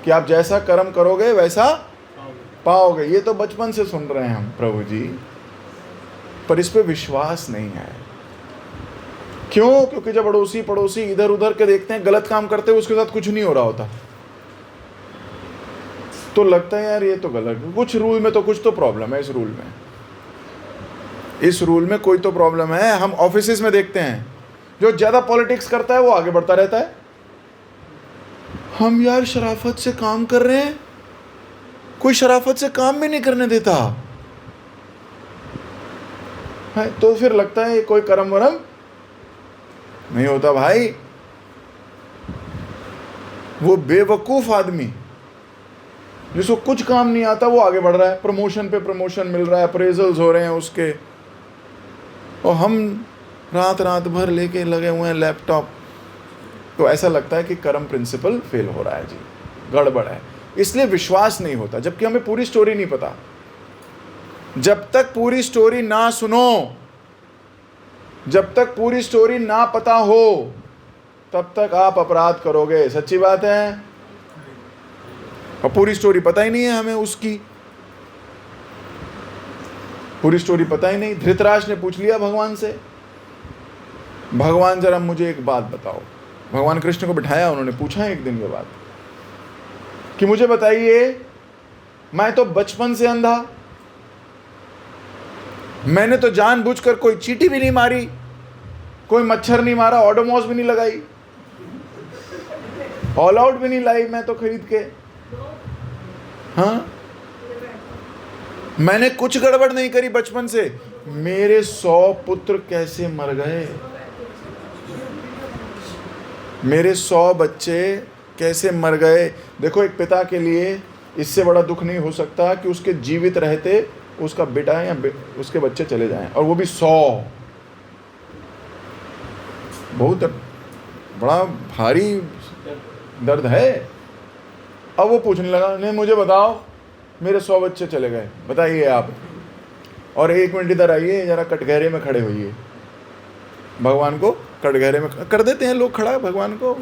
कि आप जैसा कर्म करोगे वैसा पाओगे। ये तो बचपन से सुन रहे हैं हम प्रभु जी, पर इस पे विश्वास नहीं है। क्यों? क्योंकि जब अड़ोसी पड़ोसी इधर उधर के देखते हैं गलत काम करते हुए, उसके साथ कुछ नहीं हो रहा होता, तो लगता है यार ये तो गलत, कुछ रूल में तो कुछ तो प्रॉब्लम है, इस रूल में कोई तो प्रॉब्लम है। हम ऑफिसेज में देखते हैं जो ज़्यादा पॉलिटिक्स करता है वो आगे बढ़ता रहता है। हम यार शराफत से काम कर रहे हैं, कोई शराफत से काम भी नहीं करने देता है, तो फिर लगता है कोई कर्म वरम नहीं होता। भाई वो बेवकूफ आदमी जिसको कुछ काम नहीं आता वो आगे बढ़ रहा है, प्रमोशन पे प्रमोशन मिल रहा है, अप्रेजल्स हो रहे हैं उसके, और हम रात भर लेके लगे हुए हैं लैपटॉप। तो ऐसा लगता है कि कर्म प्रिंसिपल फेल हो रहा है जी, गड़बड़ है, इसलिए विश्वास नहीं होता। जबकि हमें पूरी स्टोरी नहीं पता। जब तक पूरी स्टोरी ना सुनो, जब तक पूरी स्टोरी ना पता हो, तब तक आप अपराध करोगे। सच्ची बात है। और पूरी स्टोरी पता ही नहीं है हमें उसकी, पूरी स्टोरी पता ही नहीं। धृतराष्ट्र ने पूछ लिया भगवान से, भगवान जरा मुझे एक बात बताओ। भगवान कृष्ण को बिठाया, उन्होंने पूछा एक दिन ये बात कि मुझे बताइए, मैं तो बचपन से अंधा, मैंने तो जानबूझकर कोई चींटी भी नहीं मारी, कोई मच्छर नहीं मारा, ओडोमॉस भी नहीं लगाई, ऑल आउट भी नहीं लाई मैं तो खरीद के। हाँ, मैंने कुछ गड़बड़ नहीं करी बचपन से। मेरे 100 पुत्र कैसे मर गए, मेरे 100 बच्चे कैसे मर गए। देखो, एक पिता के लिए इससे बड़ा दुख नहीं हो सकता कि उसके जीवित रहते उसका बेटा या उसके बच्चे चले जाएं, और वो भी 100। बहुत बड़ा भारी दर्द है। अब वो पूछने लगा, नहीं मुझे बताओ, मेरे 100 बच्चे चले गए, बताइए आप, और 1 मिनट इधर आइए, जरा कटघरे में खड़े होइए। भगवान को कटघरे में कर देते हैं लोग खड़ा, भगवान को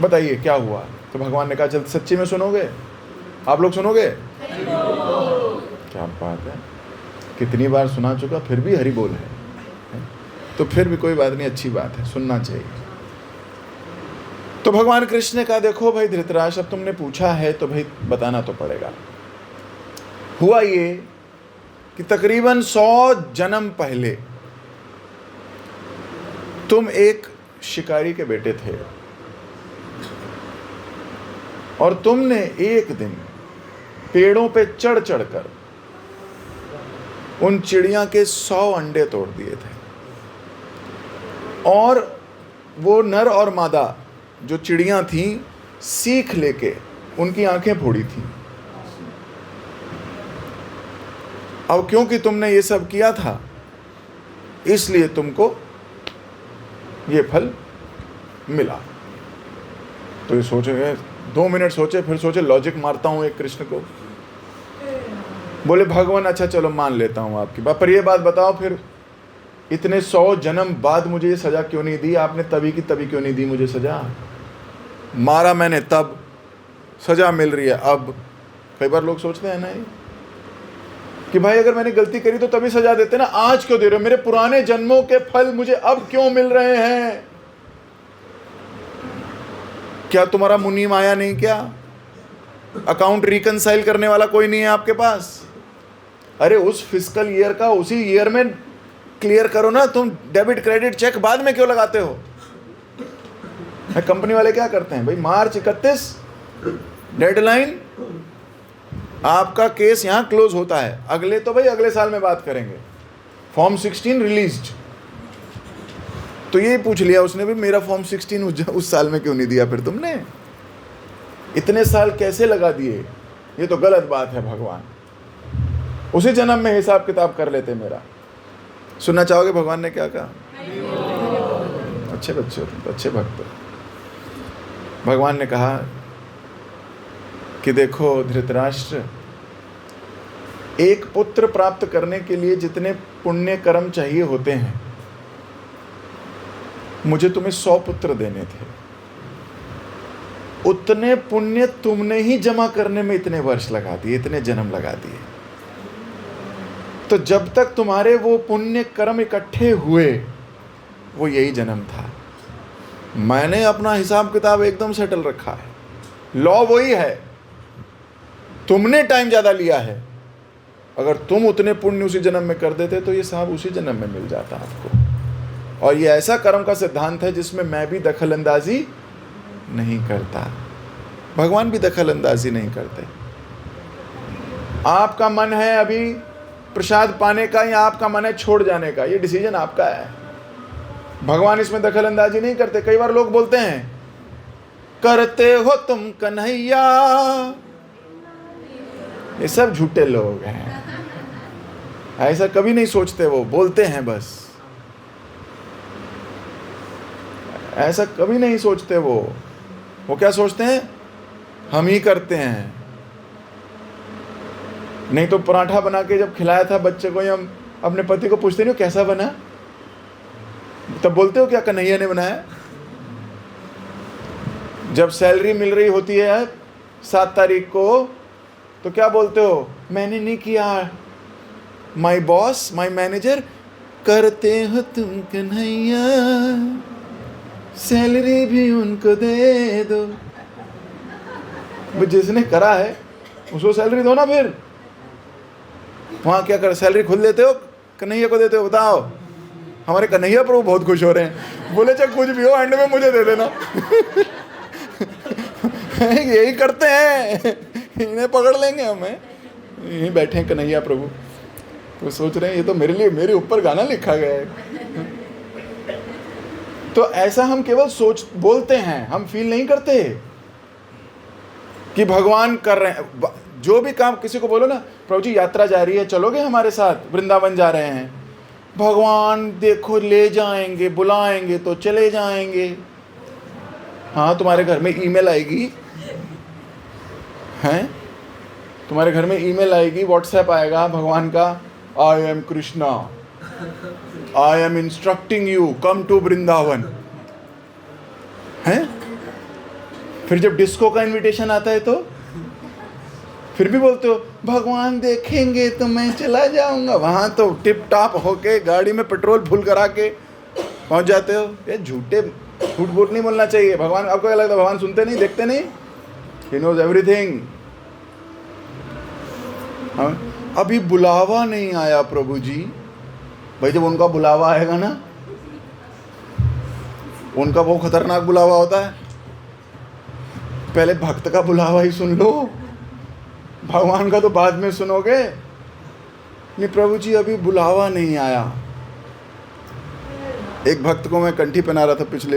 बताइए क्या हुआ। तो भगवान ने कहा, चल सच्ची में सुनोगे, आप लोग सुनोगे? क्या बात है, कितनी बार सुना चुका, फिर भी हरि बोल है। तो फिर भी कोई बात नहीं, अच्छी बात है, सुनना चाहिए। तो भगवान कृष्ण ने कहा, देखो भाई धृतराष्ट्र, अब तुमने पूछा है तो भाई बताना तो पड़ेगा। हुआ ये कि तकरीबन 100 जन्म पहले तुम एक शिकारी के बेटे थे, और तुमने एक दिन पेड़ों पे चढ़ चढ़कर उन चिड़िया के 100 अंडे तोड़ दिए थे, और वो नर और मादा जो चिड़िया थीं सीख लेके उनकी आंखें फोड़ी थीं। अब क्योंकि तुमने ये सब किया था, इसलिए तुमको ये फल मिला। तो ये सोचे, 2 मिनट सोचे, फिर सोचे लॉजिक मारता हूं एक कृष्ण को। बोले भगवान, अच्छा चलो मान लेता हूं आपकी बात, पर ये बात बताओ, फिर इतने 100 जन्म बाद मुझे ये सजा क्यों नहीं दी आपने? तभी की तभी क्यों नहीं दी मुझे सजा? मारा मैंने तब, सजा मिल रही है अब। कई बार लोग सोचते हैं ना कि भाई अगर मैंने गलती करी तो तभी सजा देते ना, आज क्यों दे रहे हो? मेरे पुराने जन्मों के फल मुझे अब क्यों मिल रहे हैं? क्या तुम्हारा मुनि माया नहीं? क्या अकाउंट रिकंसाइल करने वाला कोई नहीं है आपके पास? अरे उस फिस्कल ईयर का उसी ईयर में क्लियर करो ना, तुम डेबिट क्रेडिट चेक बाद में क्यों लगाते हो? कंपनी वाले क्या करते हैं भाई, मार्च 31 डेडलाइन, आपका केस यहां क्लोज होता है, अगले तो भाई अगले साल में बात करेंगे, फॉर्म 16 रिलीज्ड। तो ये पूछ लिया उसने भी, मेरा फॉर्म 16 उस साल में क्यों नहीं दिया फिर तुमने? इतने साल कैसे लगा दिए? ये तो गलत बात है। भगवान उसी जन्म में हिसाब किताब कर लेते मेरा। सुनना चाहोगे भगवान ने क्या कहा? अच्छे बच्चे हो तुम, अच्छे भक्त हो। भगवान ने कहा कि देखो धृतराष्ट्र, एक पुत्र प्राप्त करने के लिए जितने पुण्य कर्म चाहिए होते हैं, मुझे तुम्हें 100 पुत्र देने थे, उतने पुण्य तुमने ही जमा करने में इतने वर्ष लगा दिए, इतने जन्म लगा दिए। तो जब तक तुम्हारे वो पुण्य कर्म इकट्ठे हुए, वो यही जन्म था। मैंने अपना हिसाब किताब एकदम सेटल रखा है, लॉ वही है, तुमने टाइम ज्यादा लिया है। अगर तुम उतने पुण्य उसी जन्म में कर देते तो ये साहब उसी जन्म में मिल जाता आपको। और ये ऐसा कर्म का सिद्धांत है जिसमें मैं भी दखल अंदाजी नहीं करता, भगवान भी दखल अंदाजी नहीं करते। आपका मन है अभी प्रसाद पाने का या आपका मन है छोड़ जाने का, ये डिसीजन आपका है। भगवान इसमें दखल अंदाजी नहीं करते। कई बार लोग बोलते हैं, करते हो तुम कन्हैया, ये सब झूठे लोग हैं, ऐसा कभी नहीं सोचते, वो बोलते हैं बस, ऐसा कभी नहीं सोचते। वो क्या सोचते हैं, हम ही करते हैं। नहीं तो पराठा बना के जब खिलाया था बच्चे को, हम अपने पति को पूछते नहीं हो कैसा बना, तब बोलते हो क्या कन्हैया ने बनाया? जब सैलरी मिल रही होती है 7 तारीख को, तो क्या बोलते हो, मैंने नहीं किया, माई बॉस माई मैनेजर, करते हो तुम कन्हैया, सैलरी भी उनको दे दो। जिसने करा है उसको सैलरी दो ना। फिर वहाँ क्या कर, सैलरी खुद देते हो, कन्हैया को देते हो? बताओ। हमारे कन्हैया प्रभु बहुत खुश हो रहे हैं, बोले चाहे कुछ भी हो एंड में मुझे दे देना। यही करते हैं, इन्हें पकड़ लेंगे हमें। यहीं बैठे हैं कन्हैया प्रभु, तो सोच रहे हैं ये तो मेरे लिए, मेरे ऊपर गाना लिखा गया है। तो ऐसा हम केवल बोलते हैं, हम फील नहीं करते कि भगवान कर रहे हैं। जो भी काम किसी को बोलो ना, प्रभु जी यात्रा जा रही है, चलोगे हमारे साथ, वृंदावन जा रहे हैं, भगवान देखो ले जाएंगे, बुलाएंगे तो चले जाएंगे। हाँ, तुम्हारे घर में ईमेल आएगी, हैं, तुम्हारे घर में ईमेल आएगी, व्हाट्सएप आएगा भगवान का, I am Krishna, I am instructing you, come to Vrindavan, हैं? फिर जब डिस्को का इनविटेशन आता है तो फिर भी बोलते हो भगवान देखेंगे तो मैं चला जाऊंगा। वहां तो टिप टॉप होके गाड़ी में पेट्रोल फुल करा के पहुंच जाते हो। ये झूठ बोल नहीं बोलना चाहिए। भगवान, आपको क्या लगता है भगवान सुनते नहीं, देखते नहीं? He knows everything. अभी बुलावा नहीं आया प्रभु जी। भाई जब उनका बुलावा आएगा ना, उनका वो खतरनाक बुलावा होता है, पहले भक्त का बुलावा ही सुन लो, भगवान का तो बाद में सुनोगे। नहीं प्रभु जी अभी बुलावा नहीं आया। एक भक्त को मैं कंठी पहना रहा था, पिछले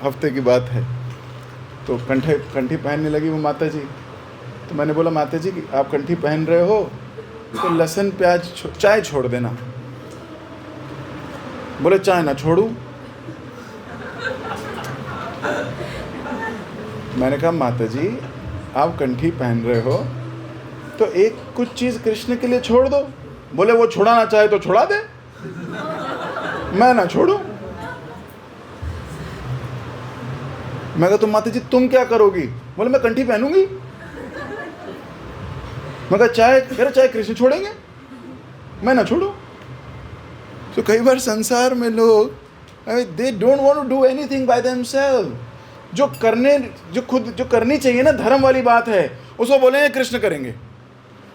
हफ्ते की बात है, तो कंठी पहनने लगी वो माता जी। तो मैंने बोला माता जी आप कंठी पहन रहे हो तो लहसुन प्याज चाय छोड़ देना। बोले चाय ना छोड़ूं। मैंने कहा माता जी आप कंठी पहन रहे हो तो एक कुछ चीज कृष्ण के लिए छोड़ दो। बोले वो छुड़ाना चाहे तो छुड़ा दे, मैं ना छोड़ू। मैं कहा तुम माता जी तुम क्या करोगी? बोले मैं कंठी पहनूंगी। मैं कहा चाहे कृष्ण छोड़ेंगे, मैं ना छोड़ू। तो कई बार संसार में लोग they don't want to do anything by themselves. जो करनी चाहिए ना, धर्म वाली बात है, उसको बोलेंगे कृष्ण करेंगे,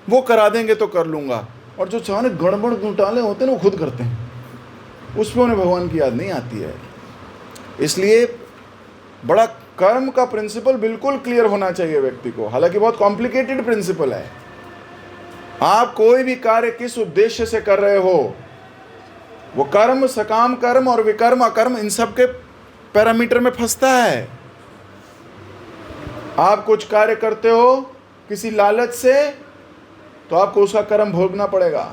वो करा देंगे तो कर लूंगा। और जो सारे गड़बड़ घोटाले होते हैं ना वो खुद करते हैं, उस पर उन्हें भगवान की याद नहीं आती है। इसलिए बड़ा कर्म का प्रिंसिपल बिल्कुल क्लियर होना चाहिए व्यक्ति को। हालांकि बहुत कॉम्प्लिकेटेड प्रिंसिपल है। आप कोई भी कार्य किस उद्देश्य से कर रहे हो, वो कर्म, सकाम कर्म और विकर्म अकर्म, इन सब के पैरामीटर में फंसता है। आप कुछ कार्य करते हो किसी लालच से, तो आपको उसका कर्म भोगना पड़ेगा।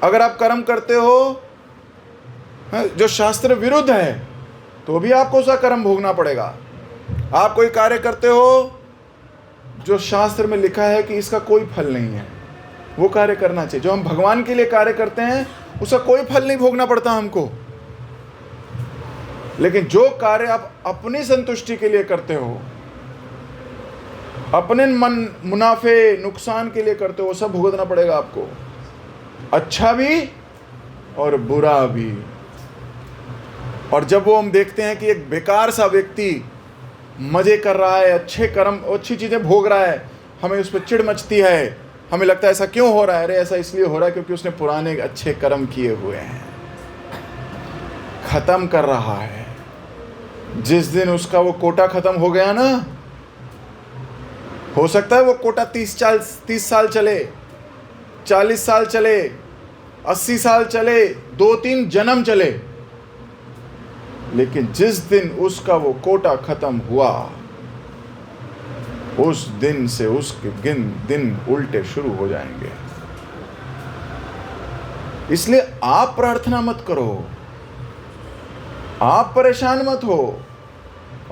अगर आप कर्म करते हो जो शास्त्र विरुद्ध है, तो भी आपको उसका कर्म भोगना पड़ेगा। आप कोई कार्य करते हो जो शास्त्र में लिखा है कि इसका कोई फल नहीं है, वो कार्य करना चाहिए। जो हम भगवान के लिए कार्य करते हैं उसका कोई फल नहीं भोगना पड़ता हमको। लेकिन जो कार्य आप अपनी संतुष्टि के लिए करते हो, अपने मन मुनाफे नुकसान के लिए करते हो, वो सब भुगतना पड़ेगा आपको, अच्छा भी और बुरा भी। और जब वो हम देखते हैं कि एक बेकार सा व्यक्ति मजे कर रहा है, अच्छे कर्म, अच्छी चीजें भोग रहा है, हमें उस पर चिढ़ मचती है। हमें लगता है ऐसा क्यों हो रहा है? अरे ऐसा इसलिए हो रहा है क्योंकि उसने पुराने अच्छे कर्म किए हुए हैं, खत्म कर रहा है। जिस दिन उसका वो कोटा खत्म हो गया ना, हो सकता है वो कोटा 30 साल चले, 40 साल चले, 80 साल चले, 2-3 जन्म चले, लेकिन जिस दिन उसका वो कोटा खत्म हुआ, उस दिन से उसके दिन उल्टे शुरू हो जाएंगे। इसलिए आप प्रार्थना मत करो, आप परेशान मत हो।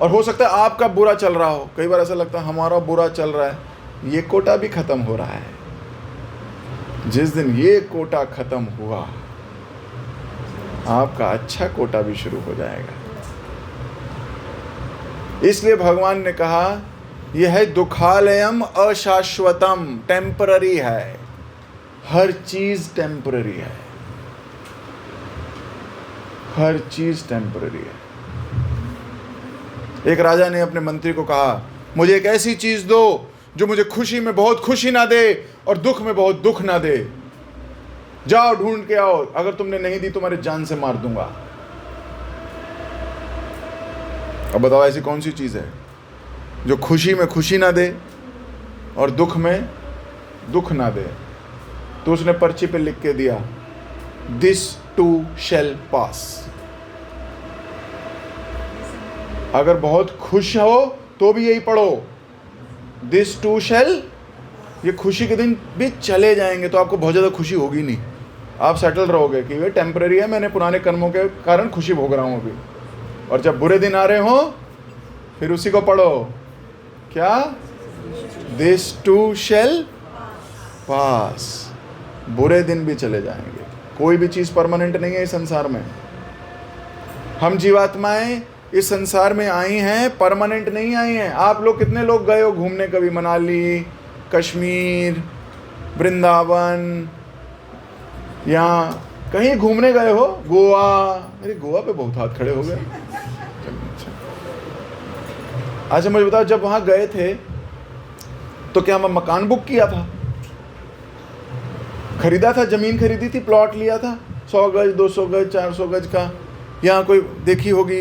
और हो सकता है आपका बुरा चल रहा हो, कई बार ऐसा लगता है हमारा बुरा चल रहा है, ये कोटा भी खत्म हो रहा है। जिस दिन ये कोटा खत्म हुआ, आपका अच्छा कोटा भी शुरू हो जाएगा। इसलिए भगवान ने कहा यह है दुखालयम अशाश्वतम, टेम्पररी है, हर चीज टेम्पररी है, हर चीज टेम्पररी है। एक राजा ने अपने मंत्री को कहा मुझे एक ऐसी चीज दो जो मुझे खुशी में बहुत खुशी ना दे और दुख में बहुत दुख ना दे। जाओ ढूंढ के आओ, अगर तुमने नहीं दी तुम्हारे जान से मार दूंगा। अब बताओ ऐसी कौन सी चीज है जो खुशी में खुशी ना दे और दुख में दुख ना दे? तो उसने पर्ची पे लिख के दिया, दिस टू शैल पास। अगर बहुत खुश हो तो भी यही पढ़ो, दिस टू शैल। ये खुशी के दिन भी चले जाएंगे, तो आपको बहुत ज़्यादा खुशी होगी नहीं, आप सेटल रहोगे कि ये टेम्पररी है, मैंने पुराने कर्मों के कारण खुशी भोग रहा हूँ अभी। और जब बुरे दिन आ रहे हो फिर उसी को पढ़ो, क्या? दिस टू शैल पास। बुरे दिन भी चले जाएंगे, कोई भी चीज़ परमानेंट नहीं है इस संसार में। हम जीवात्माएं इस संसार में आई हैं, परमानेंट नहीं आई हैं। आप लोग कितने लोग गए हो घूमने कभी? मनाली, कश्मीर, वृंदावन, यहाँ कहीं घूमने गए हो? गोवा? अरे गोवा पे बहुत हाथ खड़े हो गए। अच्छा मुझे बताओ, जब वहाँ गए थे तो क्या मैं मकान बुक किया था? खरीदा था, जमीन खरीदी थी, प्लॉट लिया था 100 गज, 200 गज, 400 गज का? यहाँ कोई देखी होगी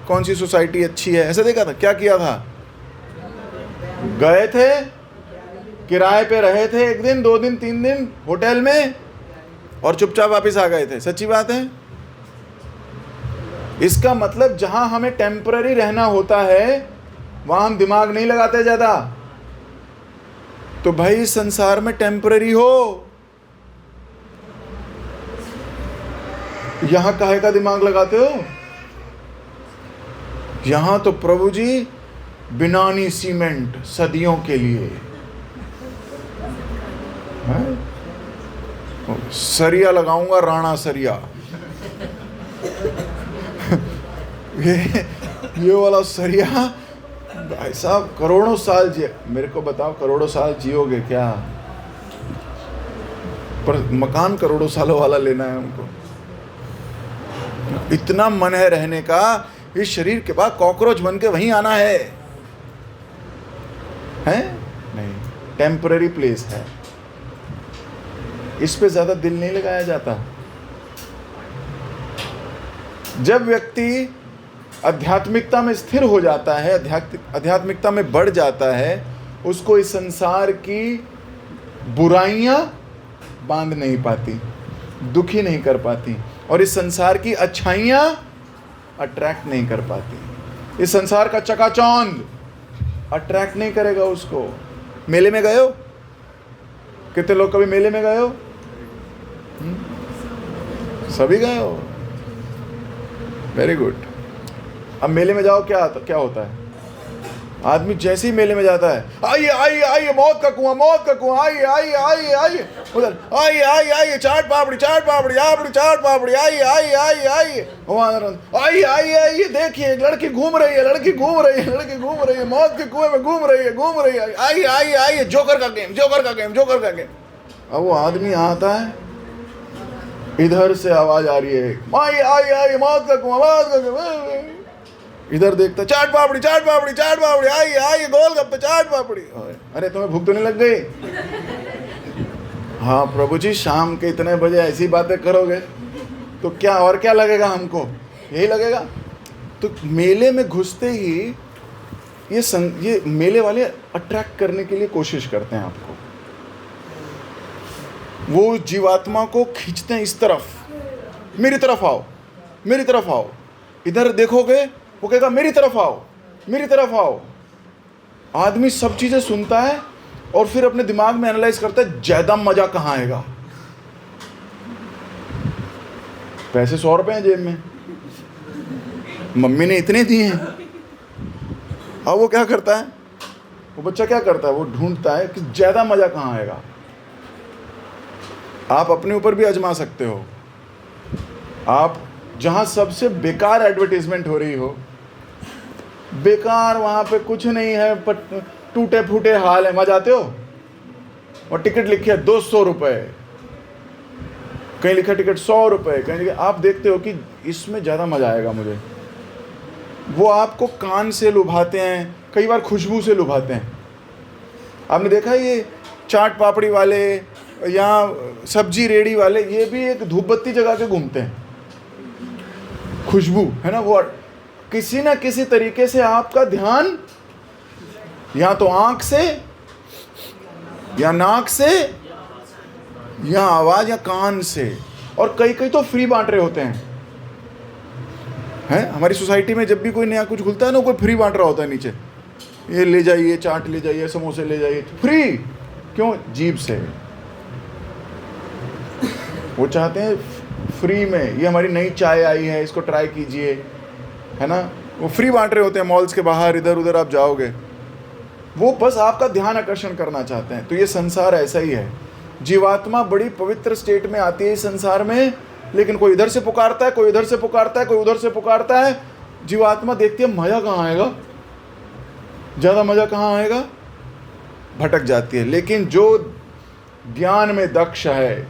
कौन सी सोसाइटी अच्छी है, ऐसा देखा था? क्या किया था? गए थे, किराए पे रहे थे, 1 दिन 2 दिन 3 दिन होटल में, और चुपचाप वापस आ गए थे। सच्ची बात है। इसका मतलब जहां हमें टेम्पररी रहना होता है वहां हम दिमाग नहीं लगाते ज्यादा। तो भाई संसार में टेम्पररी हो, यहां काहे का दिमाग लगाते हो? यहां तो प्रभु जी बिनानी सीमेंट सदियों के लिए है? सरिया लगाऊंगा, राणा सरिया। ये वाला सरिया भाई साहब करोड़ों साल जिए। मेरे को बताओ, करोड़ों साल जियोगे क्या? पर मकान करोड़ों सालों वाला लेना है हमको। इतना मन है रहने का, इस शरीर के बाद कॉकरोच बन के वहीं आना है? नहीं, टेम्पररी प्लेस है, इस पे ज्यादा दिल नहीं लगाया जाता। जब व्यक्ति आध्यात्मिकता में स्थिर हो जाता है, आध्यात्मिकता में बढ़ जाता है, उसको इस संसार की बुराइयां बांध नहीं पाती, दुखी नहीं कर पाती, और इस संसार की अच्छाइयां अट्रैक्ट नहीं कर पाती। इस संसार का चकाचौंध अट्रैक्ट नहीं करेगा उसको। मेले में गए हो? कितने लोग कभी मेले में गए हो? सभी गए हो? Very good. अब मेले में जाओ, क्या होता है? आदमी जैसे ही मेले में जाता है, आइए आइए आइए, मौत का कुआं, मौत का कुआं, आइए आइए आइए आइए, उधर आइए आइए आइए, चाट पापड़ी, चाट पापड़ी, आपड़ी चाट पापड़ी, आइए आइए आइए आइए, आइए आइए आइए, देखिए लड़की घूम रही है, लड़की घूम रही है, लड़की घूम रही है, मौत के कुएं में घूम रही है, घूम रही है, आइए आइए आइए, जोकर का गेम, जोकर का गेम, जोकर का गेम। अब वो आदमी आता है, इधर से आवाज आ रही है, आइए आइए आइए, मौत का कुआं, मौत का कुआं। इधर देखता, चाट पापड़ी, चाट पापड़ी, चाट पापड़ी, आइए आइए, गोलगप्पे, चाट पापड़ी। अरे तुम्हें भूख तो नहीं लग गई? हाँ प्रभु जी, शाम के इतने बजे ऐसी बातें करोगे तो क्या और क्या लगेगा हमको? यही लगेगा। तो मेले में घुसते ही ये मेले वाले अट्रैक्ट करने के लिए कोशिश करते हैं आपको। वो जीवात्मा को खींचते हैं इस तरफ, मेरी तरफ आओ, मेरी तरफ आओ। इधर देखोगे वो कहेगा मेरी तरफ आओ, मेरी तरफ आओ। आदमी सब चीजें सुनता है और फिर अपने दिमाग में एनालाइज करता है, ज्यादा मजा कहां आएगा? पैसे 100 रुपए हैं जेब में, मम्मी ने इतने दिए हैं। अब वो क्या करता है, वो बच्चा क्या करता है, वो ढूंढता है कि ज्यादा मजा कहां आएगा। आप अपने ऊपर भी आजमा सकते हो। आप जहां सबसे बेकार एडवर्टीजमेंट हो रही हो, बेकार, वहां पे कुछ नहीं है, पर टूटे फूटे हाल है, वहां जाते हो और टिकट लिखी है 200 रुपए, कहीं लिखा टिकट 100 रुपए, कहीं लिखा, आप देखते हो कि इसमें ज़्यादा मजा आएगा मुझे। वो आपको कान से लुभाते हैं, कई बार खुशबू से लुभाते हैं। आपने देखा ये चाट पापड़ी वाले या सब्जी रेडी वाले, ये भी एक धूप बत्ती जगा के घूमते हैं। खुशबू है ना, वो किसी ना किसी तरीके से आपका ध्यान या तो आंख से या नाक से या आवाज या कान से, और कई कई तो फ्री बांट रहे होते हैं। हमारी सोसाइटी में जब भी कोई नया कुछ खुलता है ना, कोई फ्री बांट रहा होता है नीचे, ये ले जाइए, चाट ले जाइए, समोसे ले जाइए, फ्री। क्यों? जीभ से वो चाहते हैं फ्री में, ये हमारी नई चाय आई है, इसको ट्राई कीजिए, है ना। वो फ्री बांट रहे होते हैं मॉल्स के बाहर, इधर उधर आप जाओगे, वो बस आपका ध्यान आकर्षण करना चाहते हैं। तो ये संसार ऐसा ही है। जीवात्मा बड़ी पवित्र स्टेट में आती है इस संसार में, लेकिन कोई इधर से पुकारता है, कोई इधर से पुकारता है, कोई उधर से पुकारता है। जीवात्मा देखती है मजा कहाँ आएगा, ज्यादा मजा कहाँ आएगा, भटक जाती है। लेकिन जो ज्ञान में दक्ष है,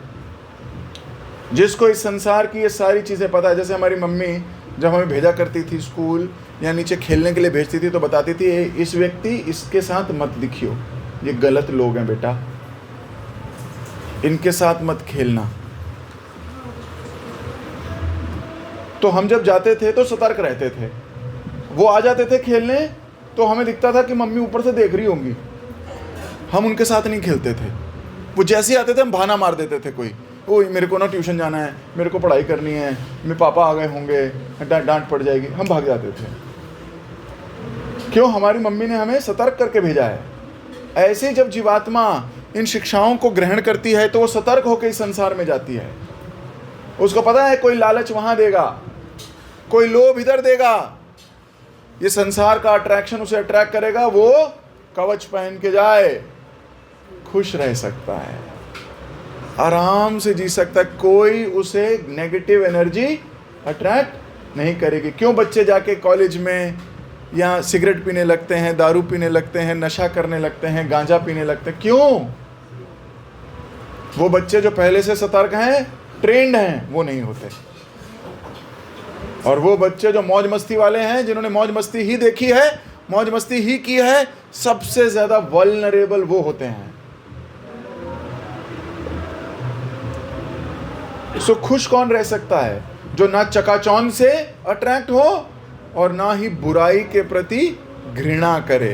जिसको इस संसार की ये सारी चीजें पता है, जैसे हमारी मम्मी जब हमें भेजा करती थी स्कूल या नीचे खेलने के लिए भेजती थी, तो बताती थी इस व्यक्ति, इसके साथ मत दिखियो, ये गलत लोग हैं बेटा, इनके साथ मत खेलना। तो हम जब जाते थे तो सतर्क रहते थे। वो आ जाते थे खेलने तो हमें दिखता था कि मम्मी ऊपर से देख रही होंगी, हम उनके साथ नहीं खेलते थे। वो जैसे ही आते थे हम बहाना मार देते थे, कोई ओ मेरे को ना ट्यूशन जाना है, मेरे को पढ़ाई करनी है, मेरे पापा आ गए होंगे, डांट पड़ जाएगी, हम भाग जाते थे। क्यों? हमारी मम्मी ने हमें सतर्क करके भेजा है। ऐसे ही जब जीवात्मा इन शिक्षाओं को ग्रहण करती है तो वो सतर्क होकर इस संसार में जाती है। उसको पता है कोई लालच वहां देगा, कोई लोभ इधर देगा, ये संसार का अट्रैक्शन उसे अट्रैक्ट करेगा, वो कवच पहन के जाए, खुश रह सकता है, आराम से जी सकता है, कोई उसे नेगेटिव एनर्जी अट्रैक्ट नहीं करेगी। क्यों बच्चे जाके कॉलेज में या सिगरेट पीने लगते हैं, दारू पीने लगते हैं, नशा करने लगते हैं, गांजा पीने लगते हैं? क्यों? वो बच्चे जो पहले से सतर्क हैं, ट्रेंड हैं, वो नहीं होते। और वो बच्चे जो मौज मस्ती वाले हैं, जिन्होंने मौज मस्ती ही देखी है, मौज मस्ती ही की है, सबसे ज्यादा वल्नरेबल वो होते हैं। सो खुश कौन रह सकता है? जो ना चकाचौंध से अट्रैक्ट हो और ना ही बुराई के प्रति घृणा करे।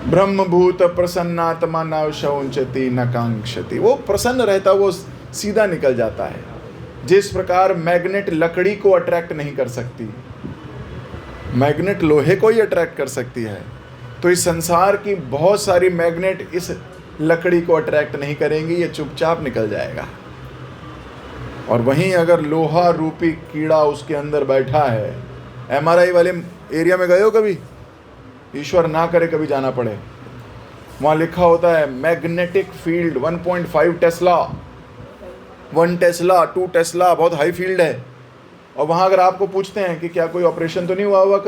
ब्रह्मभूत प्रसन्नात्मा न शौचति न कांक्षति। वो प्रसन्न रहता, वो सीधा निकल जाता है। जिस प्रकार मैग्नेट लकड़ी को अट्रैक्ट नहीं कर सकती, मैग्नेट लोहे को ही अट्रैक्ट कर सकती है, तो इस संसार की बहुत सारी मैग्नेट इस लकड़ी को अट्रैक्ट नहीं करेंगी, ये चुपचाप निकल जाएगा। और वहीं अगर लोहा रूपी कीड़ा उसके अंदर बैठा है, एमआरआई वाले एरिया में गए हो कभी? ईश्वर ना करे कभी जाना पड़े, वहाँ लिखा होता है magnetic field 1.5 Tesla, 1 Tesla 2 Tesla, बहुत हाई फील्ड है। और वहाँ अगर आपको पूछते हैं कि क्या कोई ऑपरेशन तो नहीं हुआ हुआ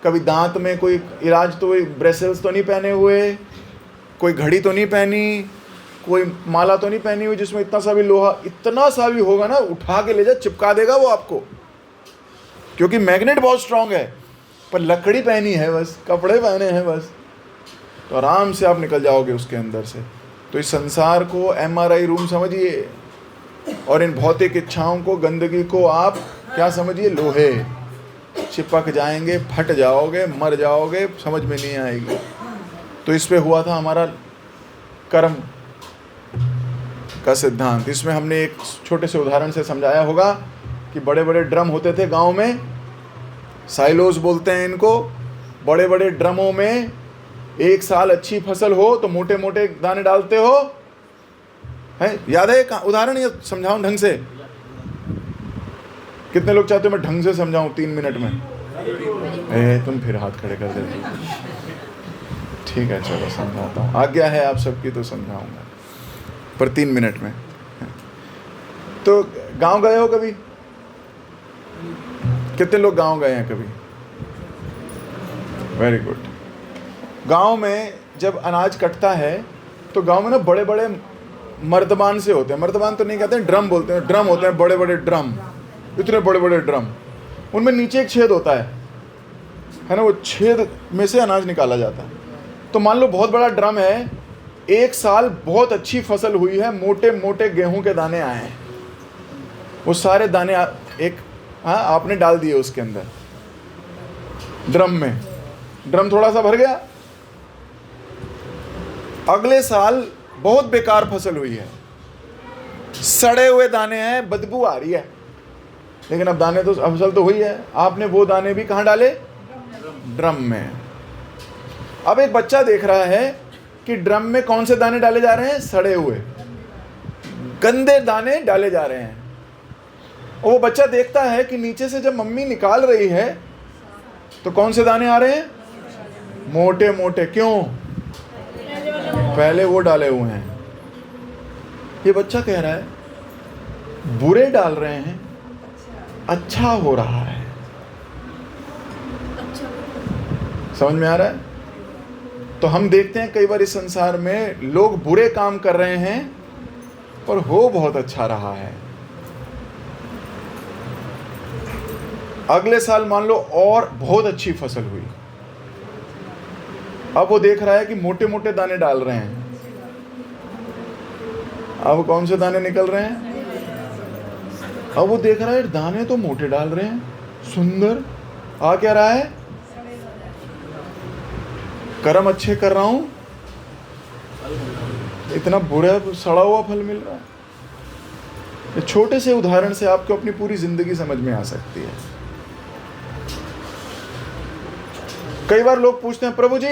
कभी दांत में कोई इलाज, तो ब्रेसलेट्स तो नहीं पहने हुए, कोई घड़ी तो नहीं पहनी, कोई माला तो नहीं पहनी हुई जिसमें इतना सा भी लोहा, इतना सा भी होगा ना, उठा के ले जा, चिपका देगा वो आपको, क्योंकि मैग्नेट बहुत स्ट्रांग है। पर लकड़ी पहनी है बस, कपड़े पहने हैं बस, तो आराम से आप निकल जाओगे उसके अंदर से। तो इस संसार को एमआरआई रूम समझिए, और इन भौतिक इच्छाओं को, गंदगी को आप क्या समझिए? लोहे। चिपक जाएंगे, फट जाओगे, मर जाओगे, समझ में नहीं आएगी। तो इस पे हुआ था हमारा कर्म का सिद्धांत। इसमें हमने एक छोटे से उदाहरण से समझाया होगा कि बड़े बड़े ड्रम होते थे गांव में, साइलोस बोलते हैं इनको। बड़े बड़े ड्रमों में एक साल अच्छी फसल हो तो मोटे मोटे दाने डालते हो, है याद है? उदाहरण ये समझाऊं ढंग से? कितने लोग चाहते हो मैं ढंग से समझाऊं 3 मिनट में? तुम फिर हाथ खड़े कर देते। ठीक है, चलो समझाता हूँ, आज्ञा है आप सबकी तो समझाऊंगा, पर 3 मिनट में। तो गांव गए हो कभी? कितने लोग गांव गए हैं कभी? Very good. गांव में जब अनाज कटता है तो गांव में ना बड़े बड़े मर्दबान से होते हैं, मर्दबान तो नहीं कहते हैं, ड्रम बोलते हैं, ड्रम होते हैं, बड़े बड़े ड्रम, इतने बड़े बड़े ड्रम। उनमें नीचे एक छेद होता है ना, वो छेद में से अनाज निकाला जाता है। तो मान लो बहुत बड़ा ड्रम है, एक साल बहुत अच्छी फसल हुई है, मोटे मोटे गेहूं के दाने आए हैं, वो सारे दाने आपने डाल दिए उसके अंदर ड्रम में, ड्रम थोड़ा सा भर गया। अगले साल बहुत बेकार फसल हुई है, सड़े हुए दाने हैं, बदबू आ रही है, लेकिन अब दाने तो फसल तो हुई है, आपने वो दाने भी कहाँ डाले? ड्रम में। अब एक बच्चा देख रहा है कि ड्रम में कौन से दाने डाले जा रहे हैं? सड़े हुए गंदे दाने डाले जा रहे हैं। और वो बच्चा देखता है कि नीचे से जब मम्मी निकाल रही है तो कौन से दाने आ रहे हैं? मोटे मोटे। क्यों? पहले वो डाले हुए हैं। ये बच्चा कह रहा है बुरे डाल रहे हैं, अच्छा हो रहा है। समझ में आ रहा है? तो हम देखते हैं कई बार इस संसार में लोग बुरे काम कर रहे हैं और हो बहुत अच्छा रहा है। अगले साल मान लो और बहुत अच्छी फसल हुई, अब वो देख रहा है कि मोटे मोटे दाने डाल रहे हैं। अब कौन से दाने निकल रहे हैं? अब वो देख रहा है दाने तो मोटे डाल रहे हैं, सुंदर। आ क्या रहा है? कर्म अच्छे कर रहा हूं, इतना बुरा सड़ा हुआ फल मिल रहा है। इस छोटे से उदाहरण से आपको अपनी पूरी जिंदगी समझ में आ सकती है। कई बार लोग पूछते हैं प्रभु जी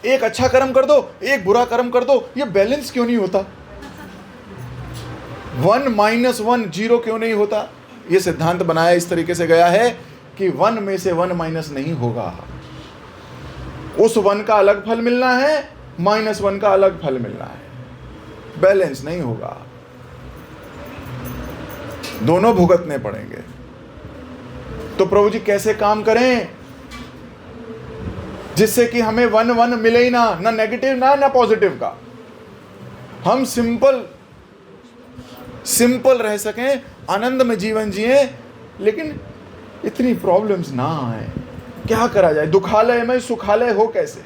एक अच्छा कर्म कर दो, एक बुरा कर्म कर दो, ये बैलेंस क्यों नहीं होता? 1 - 1 0 क्यों नहीं होता? ये सिद्धांत बनाया इस तरीके से गया है कि 1 में से 1 माइनस नहीं होगा। उस 1 का अलग फल मिलना है, -1 का अलग फल मिलना है, बैलेंस नहीं होगा, दोनों भुगतने पड़ेंगे। तो प्रभु जी कैसे काम करें जिससे कि हमें 1 मिले ही ना नेगेटिव ना पॉजिटिव का, हम सिंपल रह सकें, आनंद में जीवन जिए, लेकिन इतनी प्रॉब्लम्स ना आए। क्या करा जाए? दुखालय में सुखालय हो कैसे?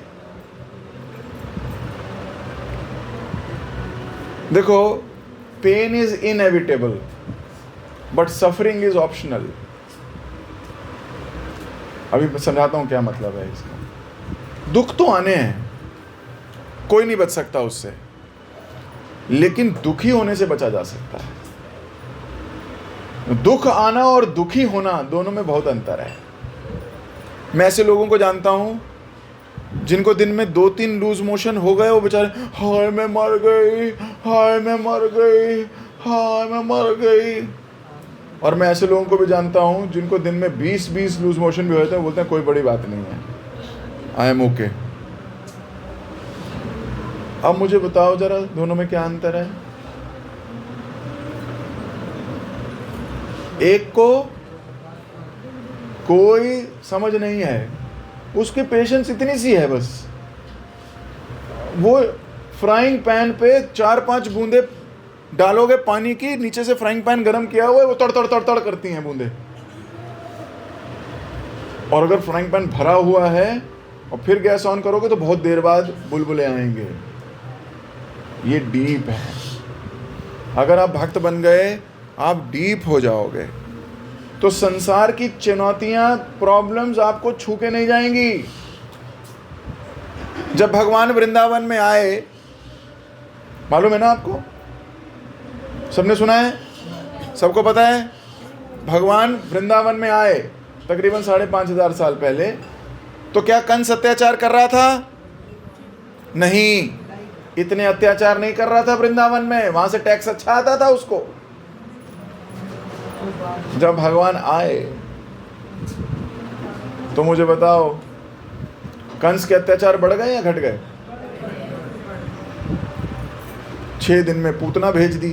देखो, pain is inevitable but suffering is optional. अभी समझाता हूं क्या मतलब है इसका। दुख तो आने हैं, कोई नहीं बच सकता उससे, लेकिन दुखी होने से बचा जा सकता है। दुख आना और दुखी होना दोनों में बहुत अंतर है। मैं ऐसे लोगों को जानता हूं जिनको दिन में 2-3 लूज मोशन हो गए, वो बेचारे हाय मैं मर गई, हाय मैं मर गई, हाय मैं मर गई। और मैं ऐसे लोगों को भी जानता हूं जिनको दिन में 20 लूज मोशन भी होते हैं, बोलते हैं कोई बड़ी बात नहीं है, आई एम ओके। अब मुझे बताओ जरा दोनों में क्या अंतर है? एक को कोई समझ नहीं है, उसकी पेशेंस इतनी सी है, बस वो फ्राइंग पैन पे 4-5 बूंदे डालोगे पानी की, नीचे से फ्राइंग पैन गर्म किया हुआ है, वो तड़ तड़ तड़ तड़ करती हैं बूंदे। और अगर फ्राइंग पैन भरा हुआ है और फिर गैस ऑन करोगे तो बहुत देर बाद बुलबुले आएंगे। ये डीप है। अगर आप भक्त बन गए, आप डीप हो जाओगे, तो संसार की चुनौतियां, प्रॉब्लम्स आपको छू के नहीं जाएंगी। जब भगवान वृंदावन में आए, मालूम है ना आपको? सबने सुना है? सबको पता है? भगवान वृंदावन में आए तकरीबन 5,500 साल पहले, तो क्या कंस अत्याचार कर रहा था? नहीं, इतने अत्याचार नहीं कर रहा था वृंदावन में, वहां से टैक्स अच्छा आता था उसको। जब भगवान आए तो मुझे बताओ, कंस के अत्याचार बढ़ गए या घट गए? 6 दिन में पूतना भेज दी,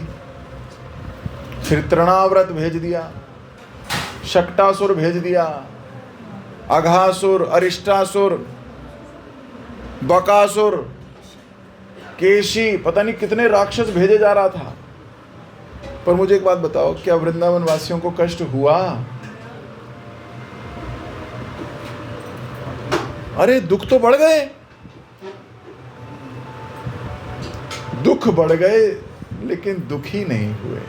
फिर तृणाव्रत भेज दिया, शक्टासुर भेज दिया, अघासुर, अरिष्टासुर, बकासुर, केशी, पता नहीं कितने राक्षस भेजे जा रहा था। पर मुझे एक बात बताओ, क्या वृंदावन वासियों को कष्ट हुआ? अरे दुख तो बढ़ गए। दुख बढ़ गए लेकिन दुखी नहीं हुए।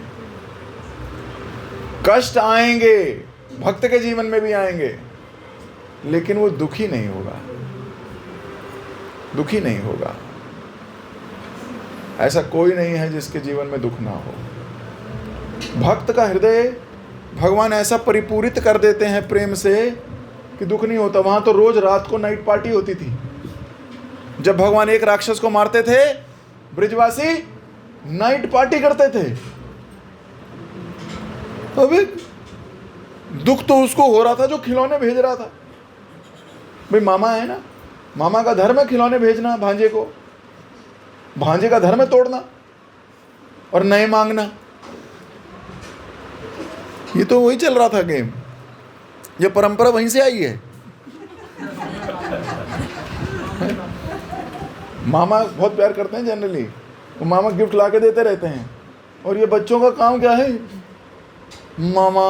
कष्ट आएंगे, भक्त के जीवन में भी आएंगे, लेकिन वो दुखी नहीं होगा, दुखी नहीं होगा। ऐसा कोई नहीं है जिसके जीवन में दुख ना हो। भक्त का हृदय भगवान ऐसा परिपूरित कर देते हैं प्रेम से कि दुख नहीं होता। वहां तो रोज रात को नाइट पार्टी होती थी। जब भगवान एक राक्षस को मारते थे, ब्रिजवासी नाइट पार्टी करते थे। अबे दुख तो उसको हो रहा था जो खिलौने भेज रहा था। भाई मामा है ना, मामा का धर्म है खिलौने भेजना भांजे को, भांजे का धर्म है तोड़ना और नए मांगना। ये तो वही चल रहा था गेम, ये परंपरा वहीं से आई है। मामा बहुत प्यार करते हैं जनरली, वो मामा गिफ्ट ला के देते रहते हैं, और ये बच्चों का काम क्या है, मामा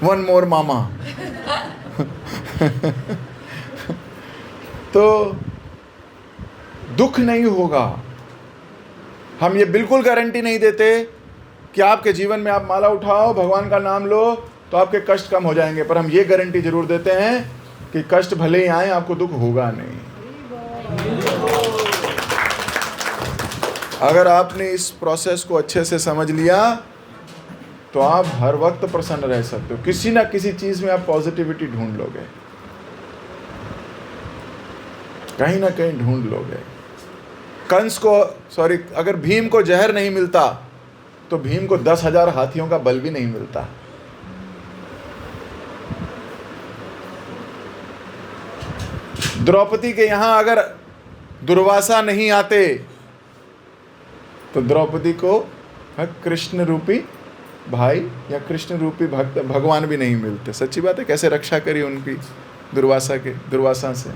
वन मोर मामा। तो दुख नहीं होगा। हम ये बिल्कुल गारंटी नहीं देते कि आपके जीवन में आप माला उठाओ, भगवान का नाम लो तो आपके कष्ट कम हो जाएंगे, पर हम ये गारंटी जरूर देते हैं कि कष्ट भले ही आए, आपको दुख होगा नहीं। अगर आपने इस प्रोसेस को अच्छे से समझ लिया तो आप हर वक्त प्रसन्न रह सकते हो। किसी ना किसी चीज में आप पॉजिटिविटी ढूंढ लोगे, कहीं ना कहीं ढूंढ लोगे। कंस को अगर भीम को जहर नहीं मिलता तो भीम को 10,000 हाथियों का बल भी नहीं मिलता। द्रौपदी के यहां अगर दुर्वासा नहीं आते तो द्रौपदी को कृष्ण रूपी भाई या कृष्ण रूपी भक्त भगवान भी नहीं मिलते। सच्ची बात है। कैसे रक्षा करी उनकी दुर्वासा से।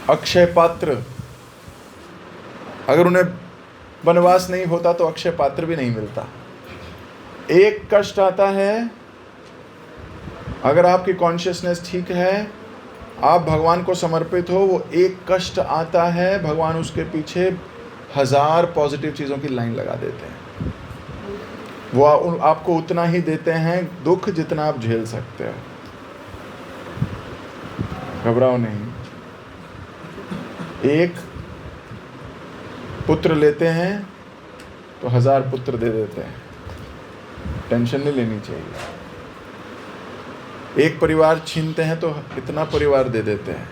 अक्षय पात्र, अगर उन्हें वनवास नहीं होता तो अक्षय पात्र भी नहीं मिलता। एक कष्ट आता है, अगर आपकी कॉन्शियसनेस ठीक है, आप भगवान को समर्पित हो, वो एक कष्ट आता है, भगवान उसके पीछे 1000 पॉजिटिव चीज़ों की लाइन लगा देते हैं। वो आपको उतना ही देते हैं दुख जितना आप झेल सकते हो। घबराओ नहीं। एक पुत्र लेते हैं तो 1000 पुत्र दे देते हैं। टेंशन नहीं लेनी चाहिए। एक परिवार छीनते हैं तो इतना परिवार दे देते हैं।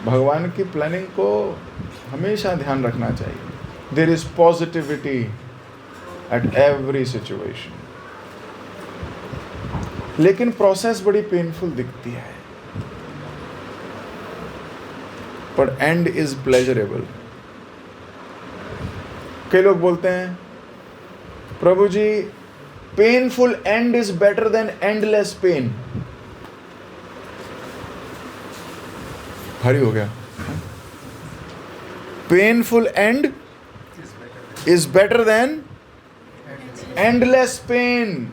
भगवान की प्लानिंग को हमेशा ध्यान रखना चाहिए। There is positivity at every situation. लेकिन प्रोसेस बड़ी पेनफुल दिखती है, पर एंड इज प्लेजरेबल। कई लोग बोलते हैं Prabhu ji painful end is better than endless pain. भारी हो गया। Painful end is better than endless pain.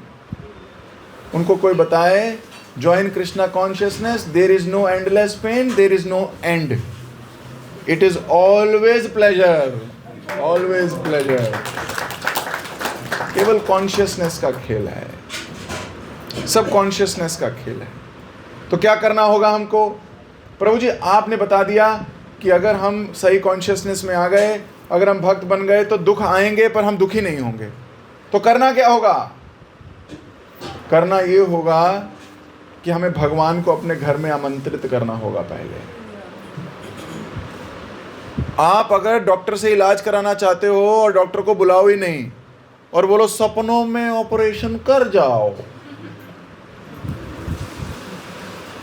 उनको कोई बताए join Krishna consciousness, there is no endless pain, there is no end, it is always pleasure, always pleasure. केवल consciousness का खेल है, सब कॉन्शियसनेस का खेल है। तो क्या करना होगा हमको? प्रभु जी आपने बता दिया कि अगर हम सही कॉन्शियसनेस में आ गए, अगर हम भक्त बन गए तो दुख आएंगे पर हम दुखी नहीं होंगे। तो करना क्या होगा? करना ये होगा कि हमें भगवान को अपने घर में आमंत्रित करना होगा। पहले आप अगर डॉक्टर से इलाज कराना चाहते हो और डॉक्टर को बुलाओ ही नहीं और बोलो सपनों में ऑपरेशन कर जाओ,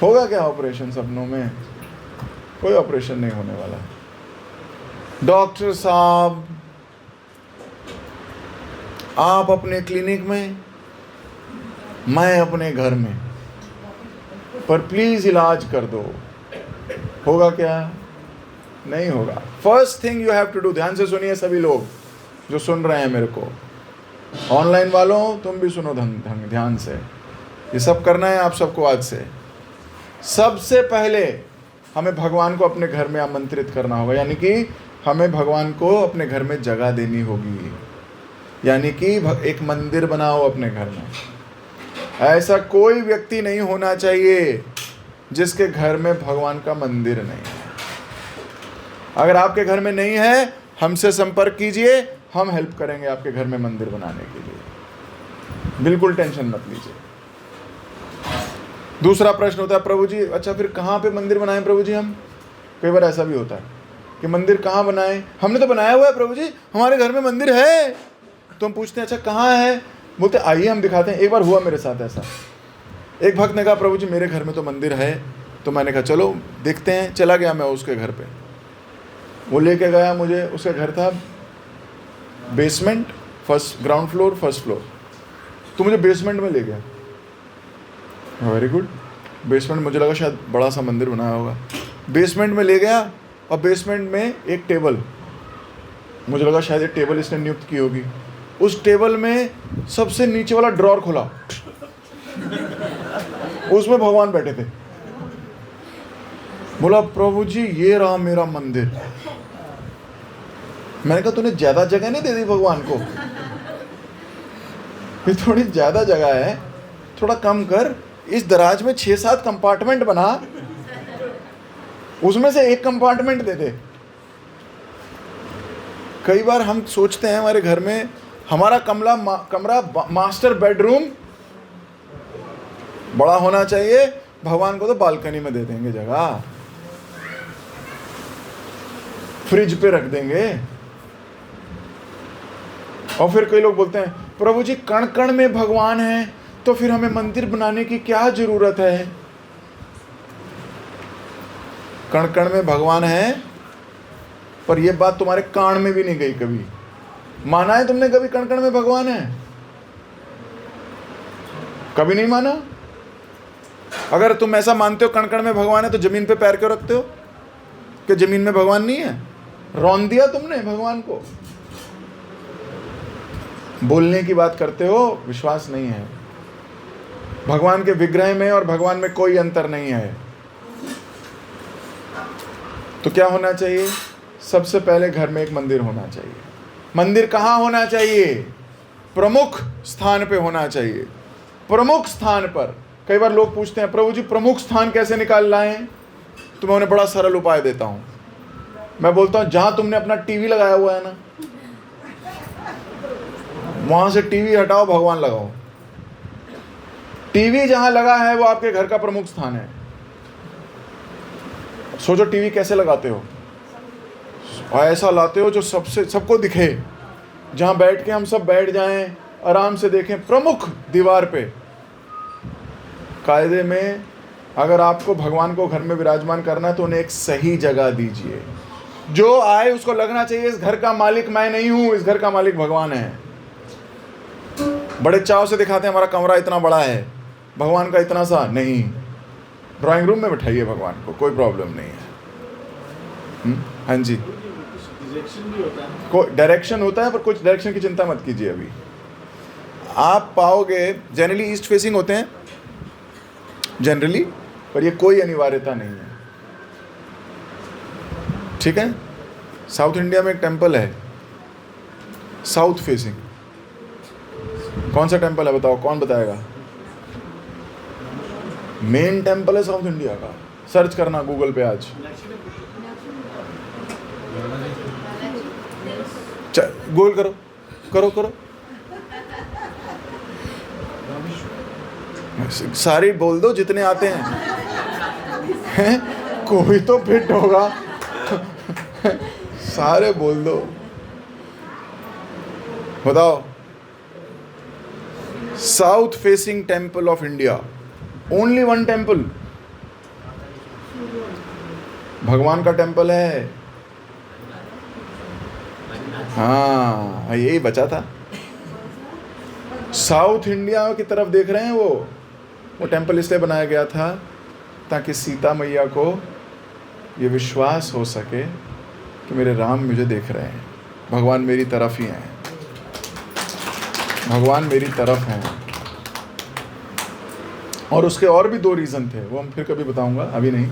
होगा क्या ऑपरेशन? सपनों में कोई ऑपरेशन नहीं होने वाला। डॉक्टर साहब आप अपने क्लिनिक में, मैं अपने घर में, पर प्लीज इलाज कर दो। होगा क्या? नहीं होगा। First thing you have to do, ध्यान से सुनिए सभी लोग जो सुन रहे हैं मेरे को, ऑनलाइन वालों तुम भी सुनो ध्यान से। ये सब करना है आप सबको आज से। सबसे पहले हमें भगवान को अपने घर में आमंत्रित करना होगा, यानी कि हमें भगवान को अपने घर में जगह देनी होगी, यानी कि एक मंदिर बनाओ अपने घर में। ऐसा कोई व्यक्ति नहीं होना चाहिए जिसके घर में भगवान का मंदिर नहीं है। अगर आपके घर में नहीं है, हमसे संपर्क कीजिए, हम हेल्प करेंगे आपके घर में मंदिर बनाने के लिए, बिल्कुल टेंशन मत लीजिए। दूसरा प्रश्न होता है, प्रभु जी अच्छा फिर कहाँ पे मंदिर बनाएं प्रभु जी हम? कई बार ऐसा भी होता है कि मंदिर कहाँ बनाएं, हमने तो बनाया हुआ है प्रभु जी, हमारे घर में मंदिर है। तो हम पूछते हैं अच्छा कहाँ है? बोलते आइए हम दिखाते हैं। एक बार हुआ मेरे साथ ऐसा, एक भक्त ने कहा प्रभु जी मेरे घर में तो मंदिर है। तो मैंने कहा चलो देखते हैं। चला गया मैं उसके घर पे, वो लेके गया मुझे। उसका घर था basement, first ground floor first floor, तो मुझे बेसमेंट में ले गया। Very good. बेसमेंट, मुझे लगा शायद बड़ा सा मंदिर बनाया होगा। बेसमेंट में ले गया और बेसमेंट में एक टेबल, मुझे लगा शायद ये टेबल इसने नियुक्त की होगी। उस टेबल में सबसे नीचे वाला ड्रॉर खुला, उसमें भगवान बैठे थे। बोला प्रभु जी ये रहा मेरा मंदिर। मैंने कहा तूने ज्यादा जगह नहीं दे दी भगवान को? ये थोड़ी ज्यादा जगह है, थोड़ा कम कर। इस दराज में 6-7 कंपार्टमेंट बना, उसमें से एक कंपार्टमेंट दे दे। कई बार हम सोचते हैं हमारे घर में हमारा कमरा मास्टर बेडरूम बड़ा होना चाहिए, भगवान को तो बालकनी में दे देंगे जगह, फ्रिज पे रख देंगे। और फिर कई लोग बोलते हैं प्रभु जी कण कण में भगवान है, तो फिर हमें मंदिर बनाने की क्या जरूरत है? कण कण में भगवान है, पर यह बात तुम्हारे कान में भी नहीं गई कभी। माना है तुमने कभी कण कण में भगवान है? कभी नहीं माना। अगर तुम ऐसा मानते हो कण कण में भगवान है, तो जमीन पे पैर क्यों रखते हो कि जमीन में भगवान नहीं है? रौंद दिया तुमने भगवान को। बोलने की बात करते हो, विश्वास नहीं है। भगवान के विग्रह में और भगवान में कोई अंतर नहीं है। तो क्या होना चाहिए? सबसे पहले घर में एक मंदिर होना चाहिए। मंदिर कहाँ होना चाहिए? प्रमुख स्थान पे होना चाहिए। प्रमुख स्थान पर। कई बार लोग पूछते हैं प्रभु जी प्रमुख स्थान कैसे निकाल लाएं? तो मैं उन्हें बड़ा सरल उपाय देता हूं। मैं बोलता हूं जहां तुमने अपना टीवी लगाया हुआ है ना, वहां से टीवी हटाओ, भगवान लगाओ। टीवी जहां लगा है वो आपके घर का प्रमुख स्थान है। सोचो टीवी कैसे लगाते हो? ऐसा लाते हो जो सबको दिखे, जहां बैठ के हम सब बैठ जाएं, आराम से देखें, प्रमुख दीवार पे। कायदे में अगर आपको भगवान को घर में विराजमान करना है तो उन्हें एक सही जगह दीजिए। जो आए उसको लगना चाहिए इस घर का मालिक मैं नहीं हूं, इस घर का मालिक भगवान है। बड़े चाव से दिखाते हैं हमारा कमरा इतना बड़ा है, भगवान का इतना सा नहीं। ड्राइंग रूम में बैठाइए भगवान को, कोई प्रॉब्लम नहीं है। हाँ जी, कोई डायरेक्शन होता है, पर कुछ डायरेक्शन की चिंता मत कीजिए। अभी आप पाओगे जनरली ईस्ट फेसिंग होते हैं जनरली, पर ये कोई अनिवार्यता नहीं है। ठीक है। साउथ इंडिया में एक टेंपल है साउथ फेसिंग। कौन सा टेंपल है बताओ, कौन बताएगा? मेन टेंपल है साउथ इंडिया का, सर्च करना गूगल पे आज। गूगल करो करो करो, सारी बोल दो जितने आते हैं, कोई तो फिट होगा। सारे बोल दो, बताओ। South facing temple of India, only one temple, भगवान का टेंपल है। हाँ यही बचा था। साउथ इंडिया की तरफ देख रहे हैं, वो टेंपल इसलिए बनाया गया था ताकि सीता मैया को ये विश्वास हो सके कि मेरे राम मुझे देख रहे हैं, भगवान मेरी तरफ ही हैं, भगवान मेरी तरफ हैं। और उसके और भी 2 रीज़न थे, वो हम फिर कभी बताऊंगा, अभी नहीं।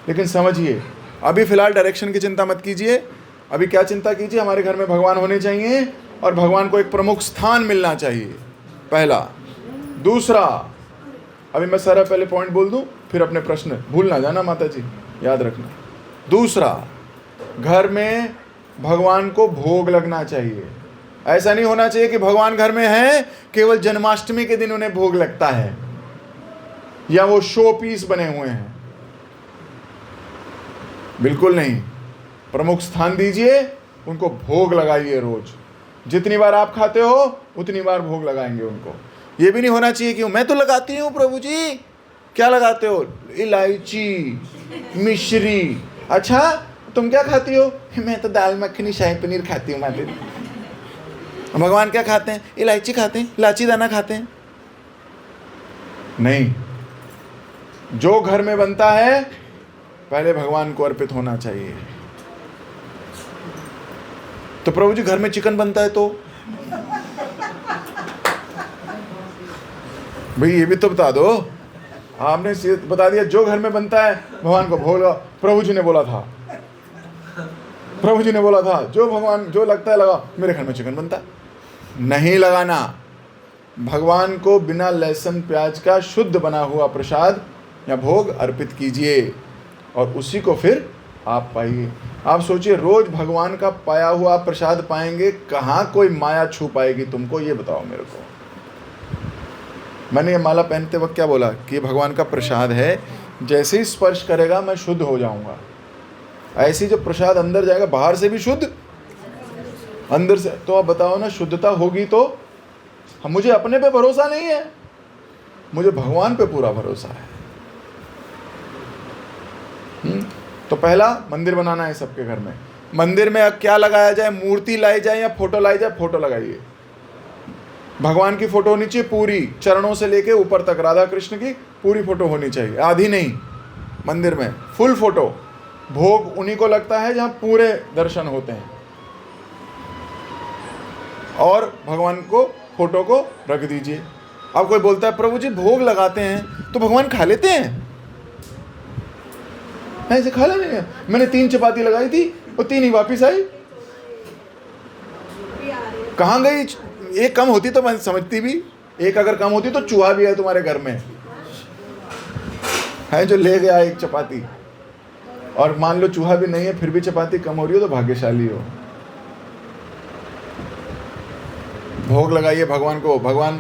लेकिन समझिए, अभी फ़िलहाल डायरेक्शन की चिंता मत कीजिए। अभी क्या चिंता कीजिए, हमारे घर में भगवान होने चाहिए और भगवान को एक प्रमुख स्थान मिलना चाहिए, पहला। दूसरा, अभी मैं सारा पहले पॉइंट बोल दूं, फिर अपने प्रश्न भूल ना जाना माता जी, याद रखना। दूसरा, घर में भगवान को भोग लगना चाहिए। ऐसा नहीं होना चाहिए कि भगवान घर में हैं, केवल जन्माष्टमी के दिन उन्हें भोग लगता है, या वो शो पीस बने हुए हैं। बिल्कुल नहीं, प्रमुख स्थान दीजिए, उनको भोग लगाइए। रोज जितनी बार आप खाते हो उतनी बार भोग लगाएंगे उनको। ये भी नहीं होना चाहिए कि मैं तो लगाती हूँ प्रभु जी। क्या लगाते हो? इलायची, मिश्री। अच्छा, तुम क्या खाती हो? मैं तो दाल मखनी शाही पनीर खाती हूँ माता जी। भगवान क्या खाते हैं? इलायची खाते हैं, इलायची दाना खाते हैं। नहीं, जो घर में बनता है पहले भगवान को अर्पित होना चाहिए। तो प्रभु जी घर में चिकन बनता है तो भाई ये भी तो बता दो। आपने बता दिया जो घर में बनता है भगवान को भोग लगाओ। प्रभु जी ने बोला था, प्रभु जी ने बोला था जो भगवान जो लगता है लगाओ। मेरे घर में चिकन बनता है, नहीं लगाना। भगवान को बिना लहसुन प्याज का शुद्ध बना हुआ प्रसाद या भोग अर्पित कीजिए और उसी को फिर आप पाइए। आप सोचिए, रोज भगवान का पाया हुआ प्रसाद पाएंगे, कहाँ कोई माया छू पाएगी तुमको? ये बताओ मेरे को। मैंने ये माला पहनते वक्त क्या बोला कि भगवान का प्रसाद है, जैसे ही स्पर्श करेगा मैं शुद्ध हो जाऊंगा। ऐसी जब प्रसाद अंदर जाएगा, बाहर से भी शुद्ध, अंदर से। तो आप बताओ ना, शुद्धता होगी तो मुझे अपने पे भरोसा नहीं है, मुझे भगवान पे पूरा भरोसा है। तो पहला मंदिर बनाना है सबके घर में। मंदिर में अब क्या लगाया जाए? मूर्ति लाई जाए या फोटो लाई जाए? फोटो लगाइए। भगवान की फोटो होनी चाहिए पूरी, चरणों से लेके ऊपर तक राधा कृष्ण की पूरी फोटो होनी चाहिए, आधी नहीं। मंदिर में फुल फोटो। भोग उन्हीं को लगता है जहां पूरे दर्शन होते हैं। और भगवान को फोटो को रख दीजिए। अब कोई बोलता है प्रभु जी भोग लगाते हैं तो भगवान खा लेते हैं? ऐसे खा लेने हैं। मैंने 3 चपाती लगाई थी और 3 ही वापिस आई। कहाँ गई? एक कम होती तो मैं समझती भी, एक अगर कम होती तो चूहा भी है तुम्हारे घर में है जो ले गया 1 चपाती। और मान लो चूहा भी नहीं है फिर भी चपाती कम हो रही हो तो भाग्यशाली हो। भोग लगाइए भगवान को। भगवान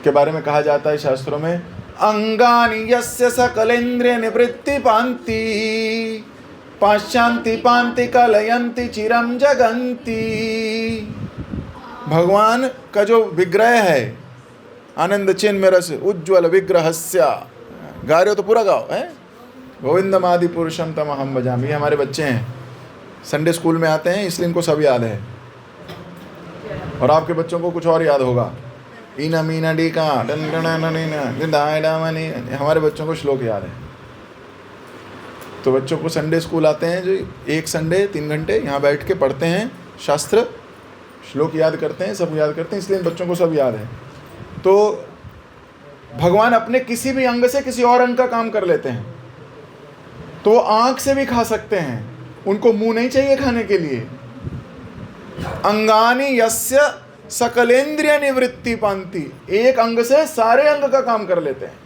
के बारे में कहा जाता है शास्त्रों में, अंगानि यस्य सकलेन्द्रिय निवृत्ति पान्ति पाश्चान्ति पान्ति कलयन्ति चिरम जगन्ति। भगवान का जो विग्रह है, आनंद चिन्मय रस उज्ज्वल विग्रहस्य, गा रहे हो तो पूरा गाओ है। गोविंदम आदि पुरुषम तमहम भजामि। ये हमारे बच्चे हैं, संडे स्कूल में आते हैं इसलिए इनको सब याद है। और आपके बच्चों को कुछ और याद होगा, ईना मीना डी का हमारे बच्चों को श्लोक याद है। तो बच्चों को संडे स्कूल आते हैं जो एक संडे 3 घंटे यहाँ बैठ के पढ़ते हैं, शास्त्र श्लोक याद करते हैं, सब याद करते हैं, इसलिए बच्चों को सब याद है। तो भगवान अपने किसी भी अंग से किसी और अंग का काम कर लेते हैं। तो वो आँख से भी खा सकते हैं, उनको मुंह नहीं चाहिए खाने के लिए। अंगानि यस्य सकलेन्द्रिय निवृत्ति पान्ति, एक अंग से सारे अंग का काम कर लेते हैं।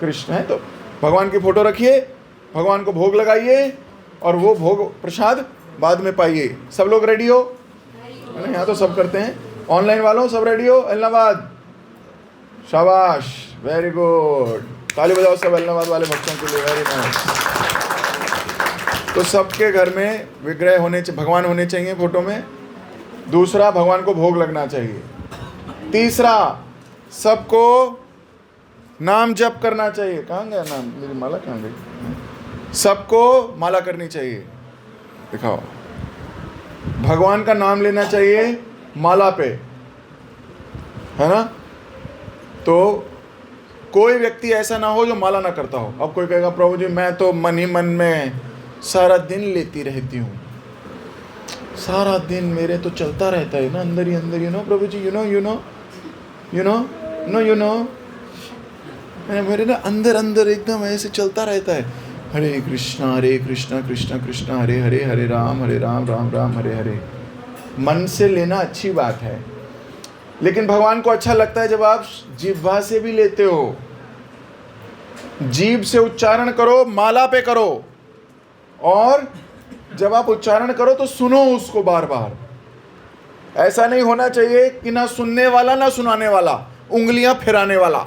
कृष्ण है तो भगवान की फोटो रखिए, भगवान को भोग लगाइए और वो भोग प्रसाद बाद में पाइए। सब लोग रेडी हो? है ना, यहाँ तो सब करते हैं। ऑनलाइन वालों सब रेडी हो? इलाहाबाद, शाबाश, वेरी गुड, ताली बजाओ सब इलाहाबाद वाले भक्तों के लिए, वेरी नाइस। तो सबके घर में विग्रह होने, भगवान होने चाहिए फोटो में। दूसरा, भगवान को भोग लगना चाहिए। तीसरा, सबको नाम जप करना चाहिए। कहाँ गया नाम? मेरी माला कहाँ गई? सबको माला करनी चाहिए। दिखाओ, भगवान का नाम लेना चाहिए माला पे, है ना। तो कोई व्यक्ति ऐसा ना हो जो माला ना करता हो। अब कोई कहेगा प्रभु जी मैं तो मन ही मन में सारा दिन लेती रहती हूँ, सारा दिन मेरे तो चलता रहता है ना अंदर ही अंदर, प्रभु जी, मेरे ना अंदर अंदर एकदम ऐसे चलता रहता है, हरे कृष्णा कृष्णा कृष्णा हरे हरे, हरे राम राम राम हरे हरे। मन से लेना अच्छी बात है, लेकिन भगवान को अच्छा लगता है जब आप जिह्वा से भी लेते हो। जीभ से उच्चारण करो, माला पे करो, और जब आप उच्चारण करो तो सुनो उसको बार बार। ऐसा नहीं होना चाहिए कि ना सुनने वाला ना सुनाने वाला, उंगलियां फिराने वाला।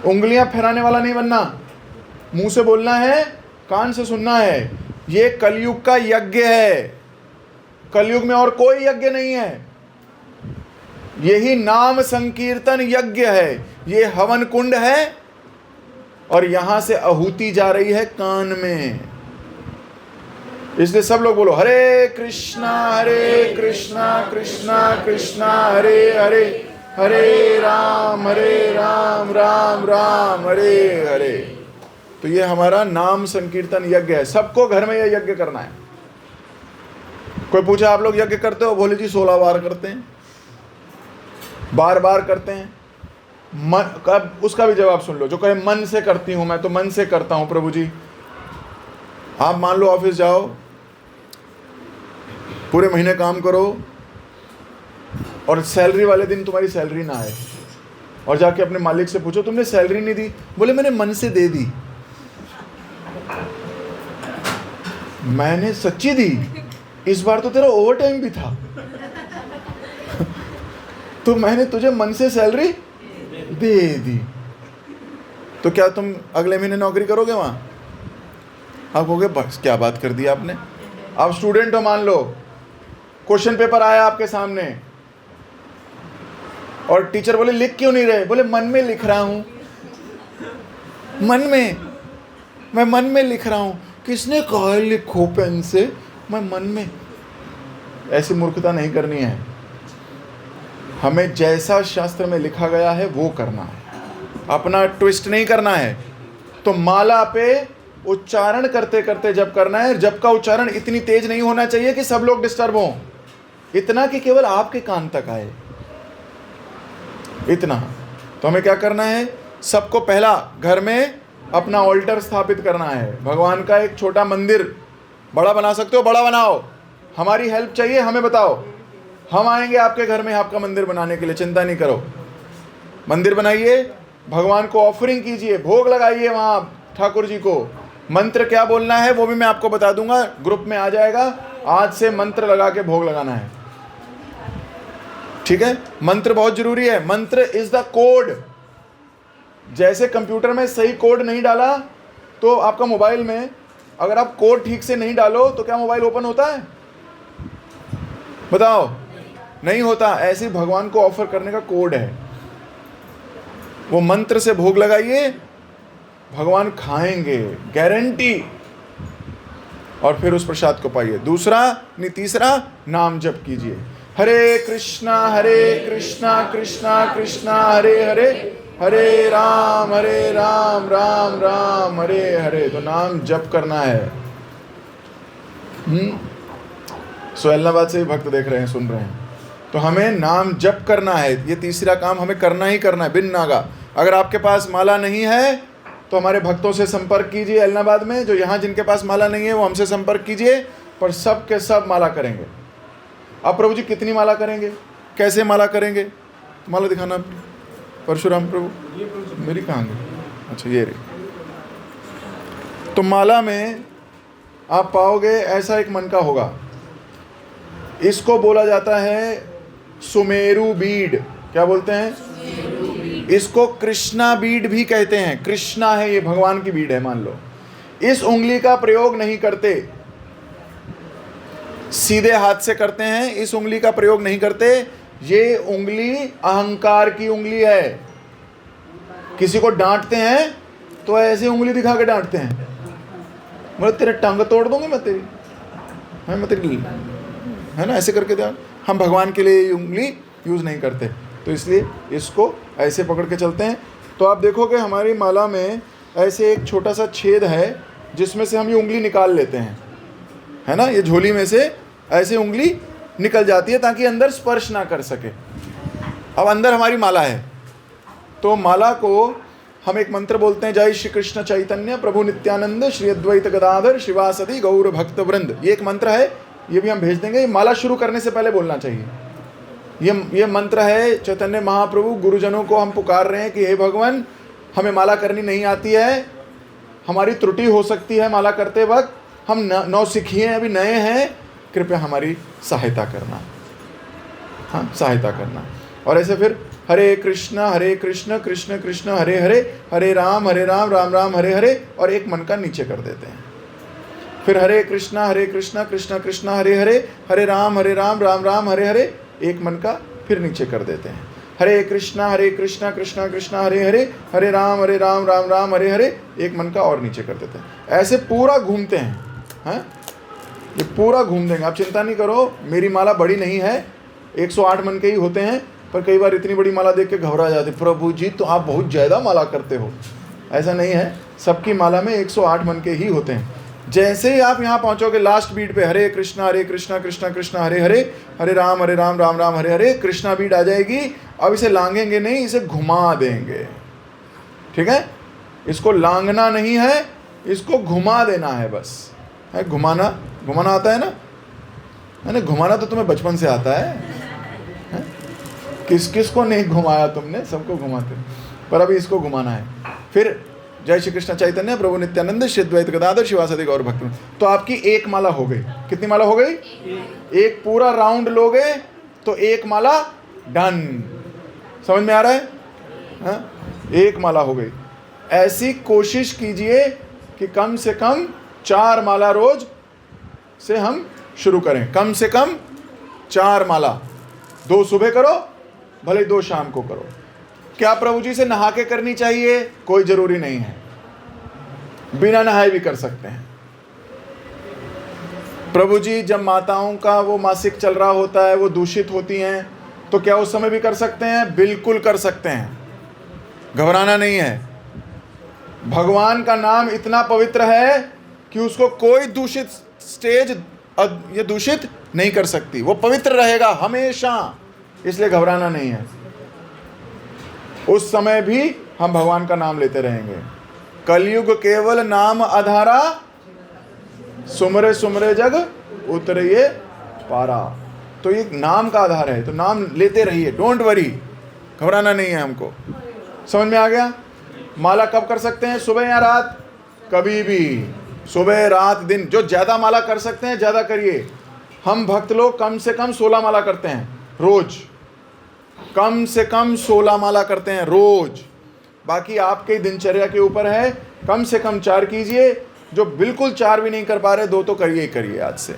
उंगलियां फिराने वाला नहीं बनना, मुंह से बोलना है, कान से सुनना है। ये कलयुग का यज्ञ है, कलयुग में और कोई यज्ञ नहीं है। यही नाम संकीर्तन यज्ञ है, ये हवन कुंड है, और यहां से आहूति जा रही है कान में। इसलिए सब लोग बोलो हरे कृष्णा कृष्णा कृष्णा हरे हरे, हरे राम राम राम हरे हरे। तो ये हमारा नाम संकीर्तन यज्ञ है। सबको घर में यह यज्ञ करना है। कोई पूछा आप लोग यज्ञ करते हो? बोले जी 16 बार करते हैं, बार बार करते हैं। मन कब, उसका भी जवाब सुन लो। जो कहे मन से करती हूं, मैं तो मन से करता हूं प्रभु जी। आप मान लो ऑफिस जाओ, पूरे महीने काम करो, और सैलरी वाले दिन तुम्हारी सैलरी ना आए, और जाके अपने मालिक से पूछो तुमने सैलरी नहीं दी। बोले मैंने मन से दे दी। मैंने सच्ची दी, इस बार तो तेरा ओवर टाइम भी था तो मैंने तुझे मन से सैलरी दे दी। तो क्या तुम अगले महीने नौकरी करोगे वहां? आप कहोगे बस क्या बात कर दी आपने। आप स्टूडेंट हो, मान लो क्वेश्चन पेपर आया आपके सामने, और टीचर बोले लिख क्यों नहीं रहे? बोले मन में लिख रहा हूं। मन में, मैं मन में लिख रहा हूं। किसने कहा लिखो पेन से? मैं मन में। ऐसी मूर्खता नहीं करनी है। हमें जैसा शास्त्र में लिखा गया है वो करना है, अपना ट्विस्ट नहीं करना है। तो माला पे उच्चारण करते करते जप करना है। जप का उच्चारण इतनी तेज नहीं होना चाहिए कि सब लोग डिस्टर्ब हों, इतना कि केवल आपके कान तक आए, इतना। तो हमें क्या करना है? सबको पहला घर में अपना ऑल्टर स्थापित करना है। भगवान का एक छोटा मंदिर, बड़ा बना सकते हो बड़ा बनाओ, हमारी हेल्प चाहिए हमें बताओ, हम आएंगे आपके घर में आपका मंदिर बनाने के लिए, चिंता नहीं करो। मंदिर बनाइए, भगवान को ऑफरिंग कीजिए, भोग लगाइए वहां ठाकुर जी को। मंत्र क्या बोलना है वो भी मैं आपको बता दूंगा, ग्रुप में आ जाएगा। आज से मंत्र लगा के भोग लगाना है, ठीक है? मंत्र बहुत जरूरी है। मंत्र इज द कोड। जैसे कंप्यूटर में सही कोड नहीं डाला तो आपका मोबाइल में, अगर आप कोड ठीक से नहीं डालो तो क्या मोबाइल ओपन होता है? बताओ, नहीं होता। ऐसे भगवान को ऑफर करने का कोड है। वो मंत्र से भोग लगाइए, भगवान खाएंगे, गारंटी। और फिर उस प्रसाद को पाइए। दूसरा नहीं, तीसरा, नाम जप कीजिए। हरे कृष्णा कृष्णा कृष्णा हरे हरे, हरे राम राम राम हरे हरे। तो नाम जप करना है। सोहेलनाबाद से ही भक्त देख रहे हैं, सुन रहे हैं। तो हमें नाम जप करना है। ये तीसरा काम हमें करना ही करना है, बिन नागा। अगर आपके पास माला नहीं है तो हमारे भक्तों से संपर्क कीजिए एलनाबाद में। जो यहाँ जिनके पास माला नहीं है वो हमसे संपर्क कीजिए, पर सब के सब माला करेंगे। अब प्रभु जी कितनी माला करेंगे, कैसे माला करेंगे? माला दिखाना परशुराम प्रभु। मेरी कहाँ गई? अच्छा ये रही। तो माला में आप पाओगे ऐसा एक मन का होगा, इसको बोला जाता है सुमेरु बीड। क्या बोलते हैं? इसको कृष्णा बीड भी कहते हैं। कृष्णा है, ये भगवान की बीड है मान लो। इस उंगली का प्रयोग नहीं करते, सीधे हाथ से करते हैं। इस उंगली का प्रयोग नहीं करते। ये उंगली अहंकार की उंगली है। किसी को डांटते हैं तो ऐसे उंगली दिखा के डांटते हैं, मतलब तेरे टंग तोड़ दूंगी मैं तेरी, मैं तेरी, है ना, ऐसे करके दिया। हम भगवान के लिए ये उंगली यूज़ नहीं करते, तो इसलिए इसको ऐसे पकड़ के चलते हैं। तो आप देखोगे हमारी माला में ऐसे एक छोटा सा छेद है जिसमें से हम ये उंगली निकाल लेते हैं, है ना। ये झोली में से ऐसे उंगली निकल जाती है ताकि अंदर स्पर्श ना कर सके। अब अंदर हमारी माला है, तो माला को हम एक मंत्र बोलते हैं, जय श्री कृष्ण चैतन्य प्रभु नित्यानंद श्री अद्वैत गदाधर शिवासदि गौर भक्त वृंद। ये एक मंत्र है, ये भी हम भेज देंगे। ये माला शुरू करने से पहले बोलना चाहिए। ये मंत्र है चैतन्य महाप्रभु गुरुजनों को हम पुकार रहे हैं कि हे भगवान, हमें माला करनी नहीं आती है, हमारी त्रुटि हो सकती है माला करते वक्त, हम नौसिखिए हैं, अभी नए हैं, कृपया हमारी सहायता करना। हाँ, सहायता करना। और ऐसे फिर हरे कृष्ण कृष्ण कृष्ण हरे हरे, हरे राम राम राम हरे हरे, और एक मन का नीचे कर देते हैं। फिर हरे कृष्ण कृष्ण कृष्ण हरे हरे, हरे राम राम राम हरे हरे, एक मन का फिर नीचे कर देते हैं। हरे कृष्ण कृष्ण कृष्ण हरे हरे, हरे राम राम राम हरे हरे, एक मन का और नीचे कर देते हैं। ऐसे पूरा घूमते हैं। हाँ, ये पूरा घूम देंगे, आप चिंता नहीं करो। मेरी माला बड़ी नहीं है, 108 मन के ही होते हैं, पर कई बार इतनी बड़ी माला देख के घबरा जाते, प्रभु जी तो आप बहुत ज़्यादा माला करते हो। ऐसा नहीं है, सबकी माला में 108 मन के ही होते हैं। जैसे ही आप यहाँ पहुँचोगे लास्ट बीट पे, हरे कृष्ण कृष्ण कृष्ण हरे हरे, हरे राम राम राम हरे हरे, कृष्णा बीट आ जाएगी। अब इसे लांघेंगे नहीं, इसे घुमा देंगे। ठीक है, इसको लांघना नहीं है, इसको घुमा देना है बस। है घुमाना, घुमाना आता है ना? है ना? घुमाना तो तुम्हें बचपन से आता है। किस किस को नहीं घुमाया तुमने, सबको घुमाते, पर अभी इसको घुमाना है। फिर जय श्री कृष्ण चैतन्य प्रभु नित्यानंद श्री अद्वैत गदाधर शिवासदि गौर भक्त। तो आपकी एक माला हो गई। कितनी माला हो गई? एक पूरा राउंड लोगे तो एक माला डन। समझ में आ रहा है? हाँ? एक माला हो गई। ऐसी कोशिश कीजिए कि कम से कम 4 माला रोज से हम शुरू करें। कम से कम 4 माला, 2 सुबह करो, भले 2 शाम को करो। क्या प्रभु जी से नहा के करनी चाहिए? कोई जरूरी नहीं है, बिना नहाए भी कर सकते हैं। प्रभु जी जब माताओं का वो मासिक चल रहा होता है, वो दूषित होती हैं, तो क्या उस समय भी कर सकते हैं? बिल्कुल कर सकते हैं, घबराना नहीं है। भगवान का नाम इतना पवित्र है कि उसको कोई दूषित स्टेज ये दूषित नहीं कर सकती, वो पवित्र रहेगा हमेशा, इसलिए घबराना नहीं है। उस समय भी हम भगवान का नाम लेते रहेंगे। कलयुग केवल नाम आधारा, सुमरे सुमरे जग उतरिए पारा। तो ये नाम का आधार है, तो नाम लेते रहिए, डोंट वरी, घबराना नहीं है हमको। समझ में आ गया? माला कब कर सकते हैं? सुबह या रात? कभी भी, सुबह रात दिन, जो ज़्यादा माला कर सकते हैं ज़्यादा करिए। हम भक्त लोग कम से कम 16 माला करते हैं रोज, कम से कम 16 माला करते हैं रोज। बाकी आपके दिनचर्या के ऊपर है, कम से कम 4 कीजिए। जो बिल्कुल 4 भी नहीं कर पा रहे, 2 तो करिए ही करिए आज से।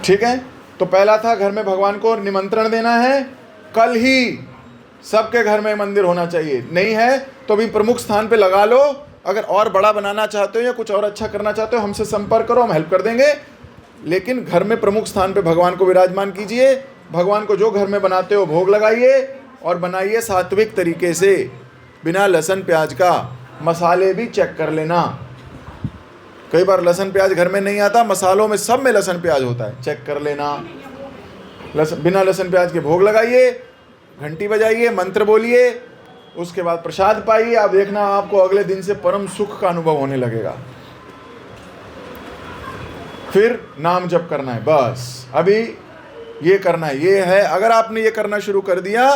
ठीक है? तो पहला था घर में भगवान को निमंत्रण देना है। कल ही सबके घर में मंदिर होना चाहिए, नहीं है तो भी प्रमुख स्थान पे लगा लो। अगर और बड़ा बनाना चाहते हो या कुछ और अच्छा करना चाहते हो, हमसे संपर्क करो, हम हेल्प कर देंगे। लेकिन घर में प्रमुख स्थान पे भगवान को विराजमान कीजिए। भगवान को जो घर में बनाते हो भोग लगाइए, और बनाइए सात्विक तरीके से, बिना लहसुन प्याज का। मसाले भी चेक कर लेना, कई बार लहसुन प्याज घर में नहीं आता, मसालों में सब में लहसुन प्याज होता है, चेक कर लेना। बिना लहसुन प्याज के भोग लगाइए, घंटी बजाइए, मंत्र बोलिए, उसके बाद प्रसाद पाइए। आप देखना, आपको अगले दिन से परम सुख का अनुभव होने लगेगा। फिर नाम जप करना है, बस अभी ये करना है, ये है। अगर आपने ये करना शुरू कर दिया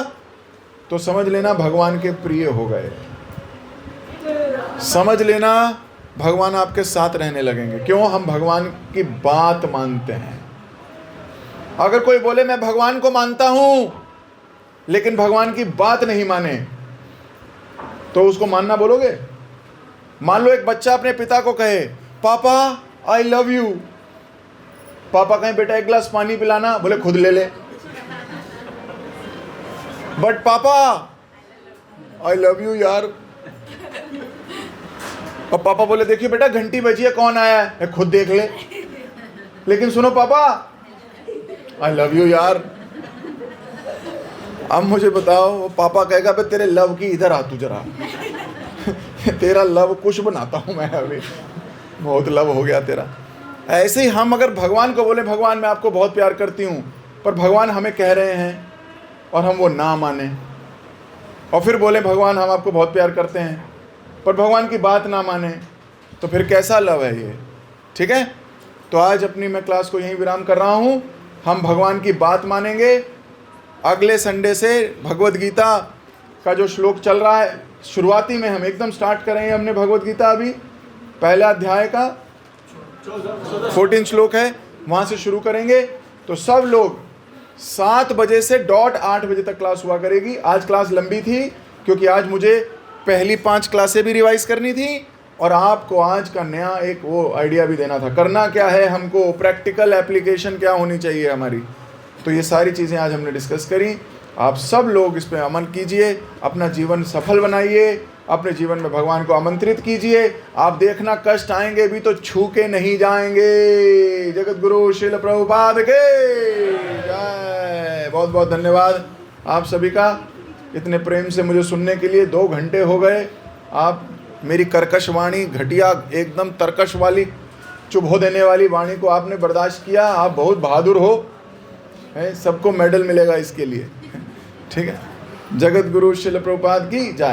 तो समझ लेना भगवान के प्रिय हो गए, समझ लेना भगवान आपके साथ रहने लगेंगे। क्यों? हम भगवान की बात मानते हैं। अगर कोई बोले मैं भगवान को मानता हूं लेकिन भगवान की बात नहीं माने, तो उसको मानना बोलोगे? मान लो एक बच्चा अपने पिता को कहे, पापा आई लव यू। पापा कहें बेटा 1 गिलास पानी पिलाना, बोले खुद ले ले। बट पापा आई लव यू यार। और पापा बोले देखिए बेटा घंटी बजी है, कौन आया है, खुद देख ले। लेकिन सुनो पापा आई लव यू यार। अब मुझे बताओ, वो पापा कहेगा बे तेरे लव की इधर आ तू जरा तेरा लव कुछ बनाता हूं मैं, अभी बहुत लव हो गया तेरा। ऐसे ही हम अगर भगवान को बोले भगवान मैं आपको बहुत प्यार करती हूँ, पर भगवान हमें कह रहे हैं और हम वो ना माने, और फिर बोले भगवान हम आपको बहुत प्यार करते हैं, पर भगवान की बात ना माने, तो फिर कैसा लव है ये? ठीक है, तो आज अपनी मैं क्लास को यहीं विराम कर रहा हूँ। हम भगवान की बात मानेंगे। अगले संडे से भगवद गीता का जो श्लोक चल रहा है, शुरुआती में हम एकदम स्टार्ट करेंगे। हमने भगवद गीता अभी पहला अध्याय का 14 श्लोक है, वहाँ से शुरू करेंगे। तो सब लोग 7 बजे से डॉट 8 बजे तक क्लास हुआ करेगी। आज क्लास लंबी थी क्योंकि आज मुझे पहली 5 क्लासें भी रिवाइज करनी थी और आपको आज का नया एक वो आइडिया भी देना था। करना क्या है हमको, प्रैक्टिकल एप्लीकेशन क्या होनी चाहिए हमारी, तो ये सारी चीज़ें आज हमने डिस्कस करी। आप सब लोग इस पर अमल कीजिए, अपना जीवन सफल बनाइए, अपने जीवन में भगवान को आमंत्रित कीजिए। आप देखना कष्ट आएंगे भी तो छू के नहीं जाएंगे। जगत गुरु श्रील प्रभुपाद के जय। बहुत बहुत धन्यवाद आप सभी का इतने प्रेम से मुझे सुनने के लिए। 2 घंटे हो गए। आप मेरी कर्कश वाणी, घटिया एकदम तर्कश वाली, चुभो देने वाली वाणी को आपने बर्दाश्त किया। आप बहुत बहादुर हो, है, सबको मेडल मिलेगा इसके लिए। ठीक है, जगत गुरु श्रील प्रभुपाद की जय।